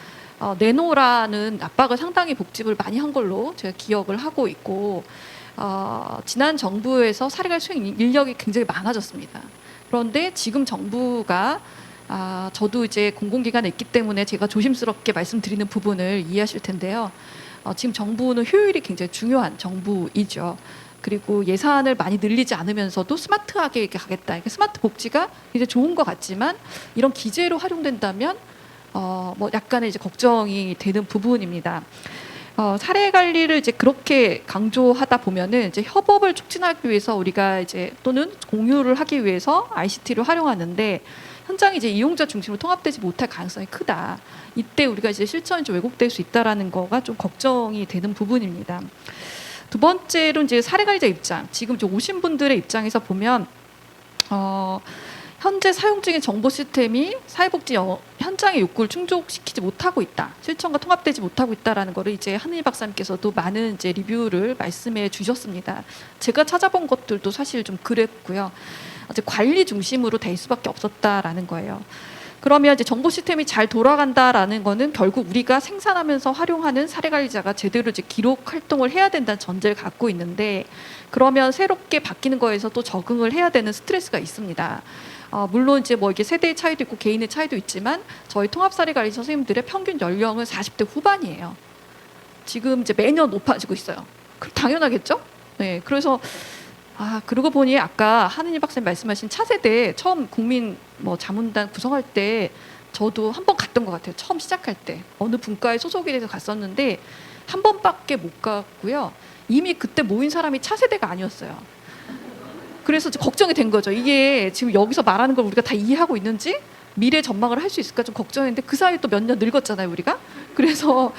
내놓으라는 압박을 상당히 복집을 많이 한 걸로 제가 기억을 하고 있고, 지난 정부에서 사례 관리 수행 인력이 굉장히 많아졌습니다. 그런데 지금 정부가 저도 이제 공공기관에 있기 때문에 제가 조심스럽게 말씀드리는 부분을 이해하실 텐데요. 지금 정부는 효율이 굉장히 중요한 정부이죠. 그리고 예산을 많이 늘리지 않으면서도 스마트하게 이렇게 가겠다. 그러니까 스마트 복지가 이제 좋은 것 같지만 이런 기재로 활용된다면 뭐 약간의 이제 걱정이 되는 부분입니다. 사례 관리를 이제 그렇게 강조하다 보면은 이제 협업을 촉진하기 위해서 우리가 이제 또는 공유를 하기 위해서 ICT를 활용하는데 현장이 이제 이용자 중심으로 통합되지 못할 가능성이 크다. 이때 우리가 이제 실천이 좀 왜곡될 수 있다라는 거가 좀 걱정이 되는 부분입니다. 두 번째로 이제 사례 관리자 입장, 지금 이제 오신 분들의 입장에서 보면 현재 사용 중인 정보 시스템이 사회복지 현장의 욕구를 충족시키지 못하고 있다. 실천과 통합되지 못하고 있다라는 거를 이제 한은희 박사님께서도 많은 이제 리뷰를 말씀해 주셨습니다. 제가 찾아본 것들도 사실 좀 그랬고요. 이제 관리 중심으로 될 수밖에 없었다라는 거예요. 그러면 이제 정보 시스템이 잘 돌아간다라는 거는 결국 우리가 생산하면서 활용하는 사례 관리자가 제대로 이제 기록 활동을 해야 된다는 전제를 갖고 있는데, 그러면 새롭게 바뀌는 거에서 또 적응을 해야 되는 스트레스가 있습니다. 물론 이제 뭐 이게 세대의 차이도 있고 개인의 차이도 있지만 저희 통합 사례 관리 선생님들의 평균 연령은 40대 후반이에요. 지금 이제 매년 높아지고 있어요. 당연하겠죠? 네, 그래서 그러고 보니 아까 한은희 박사님 말씀하신 차세대 처음 국민 뭐 자문단 구성할 때 저도 한 번 갔던 것 같아요. 처음 시작할 때 어느 분과에 소속이 돼서 갔었는데 한 번밖에 못 갔고요. 이미 그때 모인 사람이 차세대가 아니었어요. 그래서 이제 걱정이 된 거죠. 이게 지금 여기서 말하는 걸 우리가 다 이해하고 있는지, 미래 전망을 할 수 있을까 좀 걱정했는데 그 사이에 또 몇 년 늙었잖아요, 우리가. 그래서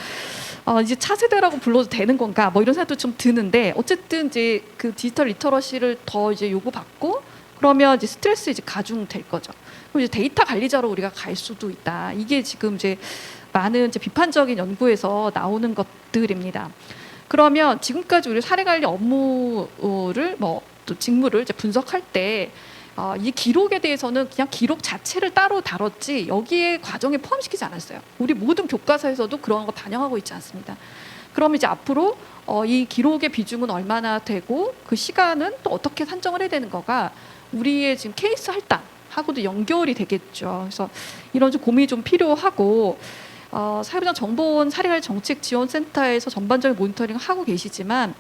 이제 차세대라고 불러도 되는 건가 뭐 이런 생각도 좀 드는데, 어쨌든 이제 그 디지털 리터러시를 더 이제 요구받고 그러면 이제 스트레스 이제 가중될 거죠. 그럼 이제 데이터 관리자로 우리가 갈 수도 있다. 이게 지금 이제 많은 이제 비판적인 연구에서 나오는 것들입니다. 그러면 지금까지 우리 사례 관리 업무를 뭐 또 직무를 이제 분석할 때 이 기록에 대해서는 그냥 기록 자체를 따로 다뤘지 여기에 과정에 포함시키지 않았어요. 우리 모든 교과서에서도 그런 거 반영하고 있지 않습니다. 그럼 이제 앞으로 이 기록의 비중은 얼마나 되고 그 시간은 또 어떻게 산정을 해야 되는 거가 우리의 지금 케이스 할당하고도 연결이 되겠죠. 그래서 이런 좀 고민이 좀 필요하고, 사회부장 정보원 사례관리 정책지원센터에서 전반적인 모니터링을 하고 계시지만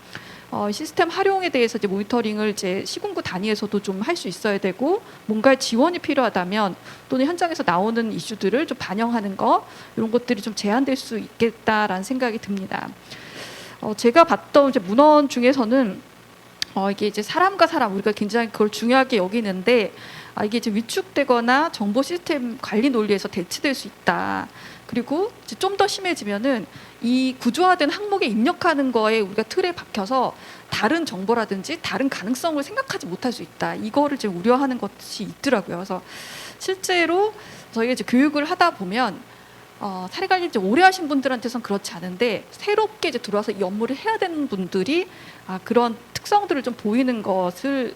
시스템 활용에 대해서 이제 모니터링을 이제 시군구 단위에서도 좀 할 수 있어야 되고, 뭔가 지원이 필요하다면 또는 현장에서 나오는 이슈들을 좀 반영하는 거, 이런 것들이 좀 제한될 수 있겠다라는 생각이 듭니다. 제가 봤던 이제 문헌 중에서는 이게 이제 사람과 사람, 우리가 굉장히 그걸 중요하게 여기는데 이게 이제 위축되거나 정보 시스템 관리 논리에서 대치될 수 있다. 그리고 좀 더 심해지면은 이 구조화된 항목에 입력하는 거에 우리가 틀에 박혀서 다른 정보라든지 다른 가능성을 생각하지 못할 수 있다. 이거를 이제 우려하는 것이 있더라고요. 그래서 실제로 저희가 이제 교육을 하다 보면 사례 관리 이제 오래 하신 분들한테선 그렇지 않은데 새롭게 이제 들어와서 이 업무를 해야 되는 분들이 그런 특성들을 좀 보이는 것을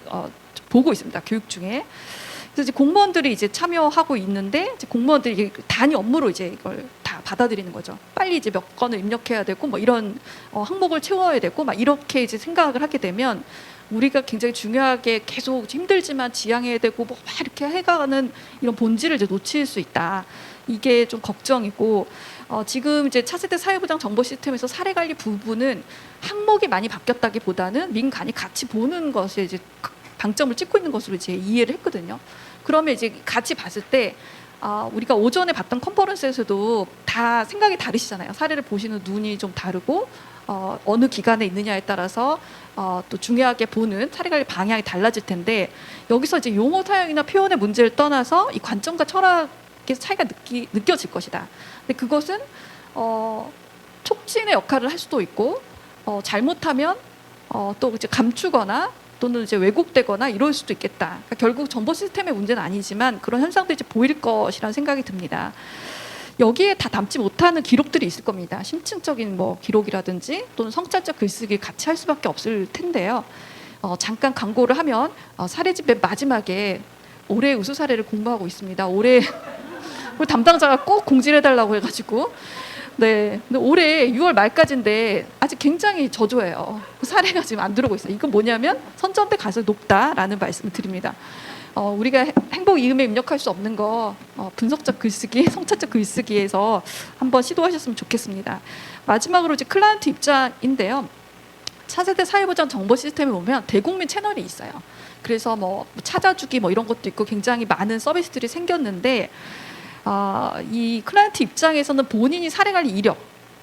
보고 있습니다. 교육 중에. 그래서 이제 공무원들이 이제 참여하고 있는데 이제 공무원들이 이게 단위 업무로 이제 이걸 다 받아들이는 거죠. 빨리 이제 몇 건을 입력해야 되고 뭐 이런 항목을 채워야 되고 막 이렇게 이제 생각을 하게 되면 우리가 굉장히 중요하게 계속 힘들지만 지향해야 되고 뭐 막 이렇게 해가는 이런 본질을 이제 놓칠 수 있다. 이게 좀 걱정이고, 지금 이제 차세대 사회보장 정보 시스템에서 사례 관리 부분은 항목이 많이 바뀌었다기보다는 민간이 같이 보는 것에 이제 방점을 찍고 있는 것으로 이제 이해를 했거든요. 그러면 이제 같이 봤을 때 우리가 오전에 봤던 컨퍼런스에서도 다 생각이 다르시잖아요. 사례를 보시는 눈이 좀 다르고 어느 기관에 있느냐에 따라서 또 중요하게 보는 사례 관리 방향이 달라질 텐데, 여기서 이제 용어 사용이나 표현의 문제를 떠나서 이 관점과 철학의 차이가 느껴질 것이다. 근데 그것은 촉진의 역할을 할 수도 있고 잘못하면 또 이제 감추거나 또는 이제 왜곡되거나 이럴 수도 있겠다. 그러니까 결국 정보 시스템의 문제는 아니지만 그런 현상들이 이제 보일 것이라는 생각이 듭니다. 여기에 다 담지 못하는 기록들이 있을 겁니다. 심층적인 뭐 기록이라든지 또는 성찰적 글쓰기 같이 할 수밖에 없을 텐데요. 잠깐 광고를 하면 사례집 맨 마지막에 올해 우수 사례를 공부하고 있습니다. 올해 우리 담당자가 꼭 공지를 해달라고 해가지고. 네, 근데 올해 6월 말까지인데 아직 굉장히 저조해요. 그 사례가 지금 안 들어오고 있어요. 이건 뭐냐면 선점대 가능성이 높다라는 말씀을 드립니다. 우리가 행복 이음에 입력할 수 없는 거 분석적 글쓰기, 성찰적 글쓰기에서 한번 시도하셨으면 좋겠습니다. 마지막으로 이제 클라이언트 입장인데요. 차세대 사회보장 정보 시스템에 보면 대국민 채널이 있어요. 그래서 뭐 찾아주기 뭐 이런 것도 있고 굉장히 많은 서비스들이 생겼는데, 이 클라이언트 입장에서는 본인이 사례 관리 이력,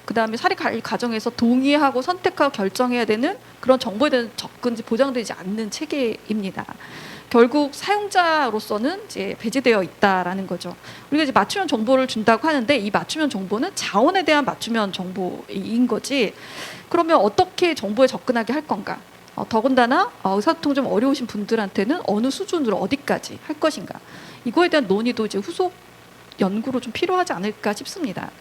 그다음에 사례 관리 과정에서 동의하고 선택하고 결정해야 되는 그런 정보에 대한 접근이 보장되지 않는 체계입니다. 결국 사용자로서는 이제 배제되어 있다라는 거죠. 우리가 이제 맞춤형 정보를 준다고 하는데 이 맞춤형 정보는 자원에 대한 맞춤형 정보인 거지. 그러면 어떻게 정보에 접근하게 할 건가? 더군다나 의사소통 좀 어려우신 분들한테는 어느 수준으로 어디까지 할 것인가? 이거에 대한 논의도 이제 후속 연구로 좀 필요하지 않을까 싶습니다.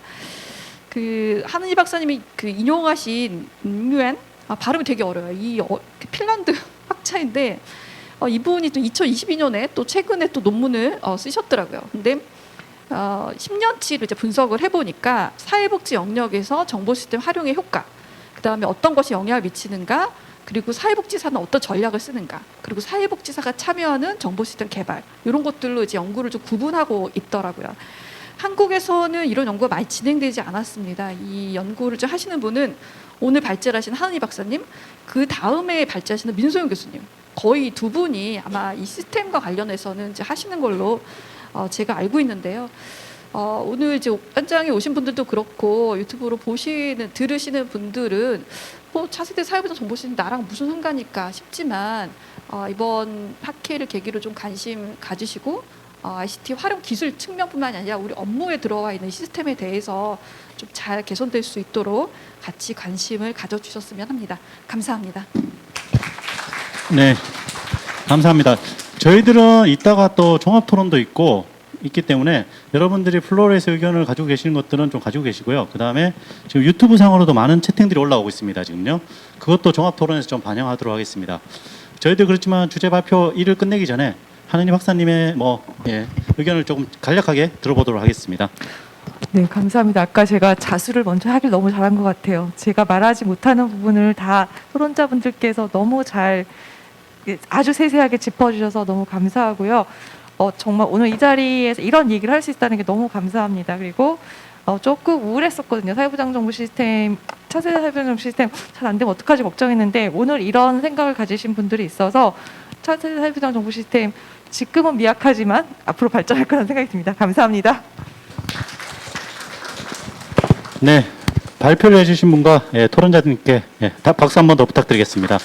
그 하은희 박사님이 그 인용하신 인유엔 발음이 되게 어려워요. 핀란드 학자인데 이분이 또 2022년에 또 최근에 또 논문을 쓰셨더라고요. 근데 10년치를 이제 분석을 해보니까 사회복지 영역에서 정보 시스템 활용의 효과, 그 다음에 어떤 것이 영향을 미치는가, 그리고 사회복지사는 어떤 전략을 쓰는가, 그리고 사회복지사가 참여하는 정보 시스템 개발, 이런 것들로 이제 연구를 좀 구분하고 있더라고요. 한국에서는 이런 연구가 많이 진행되지 않았습니다. 이 연구를 좀 하시는 분은 오늘 발제를 하신 하은희 박사님, 그 다음에 발제하시는 민소영 교수님, 거의 두 분이 아마 이 시스템과 관련해서는 이제 하시는 걸로 제가 알고 있는데요. 오늘 이제 현장에 오신 분들도 그렇고 유튜브로 들으시는 분들은 뭐 차세대 사회보장 정보시스템 나랑 무슨 상관일까 싶지만 이번 학회를 계기로 좀 관심 가지시고 ICT 활용 기술 측면뿐만 아니라 우리 업무에 들어와 있는 시스템에 대해서 좀 잘 개선될 수 있도록 같이 관심을 가져주셨으면 합니다. 감사합니다. 네, 감사합니다. 저희들은 이따가 또 종합 토론도 있기 때문에 여러분들이 플로어에서 의견을 가지고 계시는 것들은 좀 가지고 계시고요. 그 다음에 지금 유튜브 상으로도 많은 채팅들이 올라오고 있습니다. 지금요. 그것도 종합 토론에서 좀 반영하도록 하겠습니다. 저희들 그렇지만 주제 발표 일을 끝내기 전에 하은희 박사님의 의견을 조금 간략하게 들어보도록 하겠습니다. 네, 감사합니다. 아까 제가 자수를 먼저 하길 너무 잘한 것 같아요. 제가 말하지 못하는 부분을 다 토론자분들께서 너무 잘 아주 세세하게 짚어주셔서 너무 감사하고요. 정말 오늘 이 자리에서 이런 얘기를 할 수 있다는 게 너무 감사합니다. 그리고 조금 우울했었거든요. 사회보장정보 시스템, 차세대 사회보장정보 시스템 잘 안 되면 어떡하지 걱정했는데 오늘 이런 생각을 가지신 분들이 있어서 차세대 사회보장정보 시스템 지금은 미약하지만 앞으로 발전할 거라는 생각이 듭니다. 감사합니다. 네, 발표를 해주신 분과 토론자님께 박수 한 번 더 부탁드리겠습니다.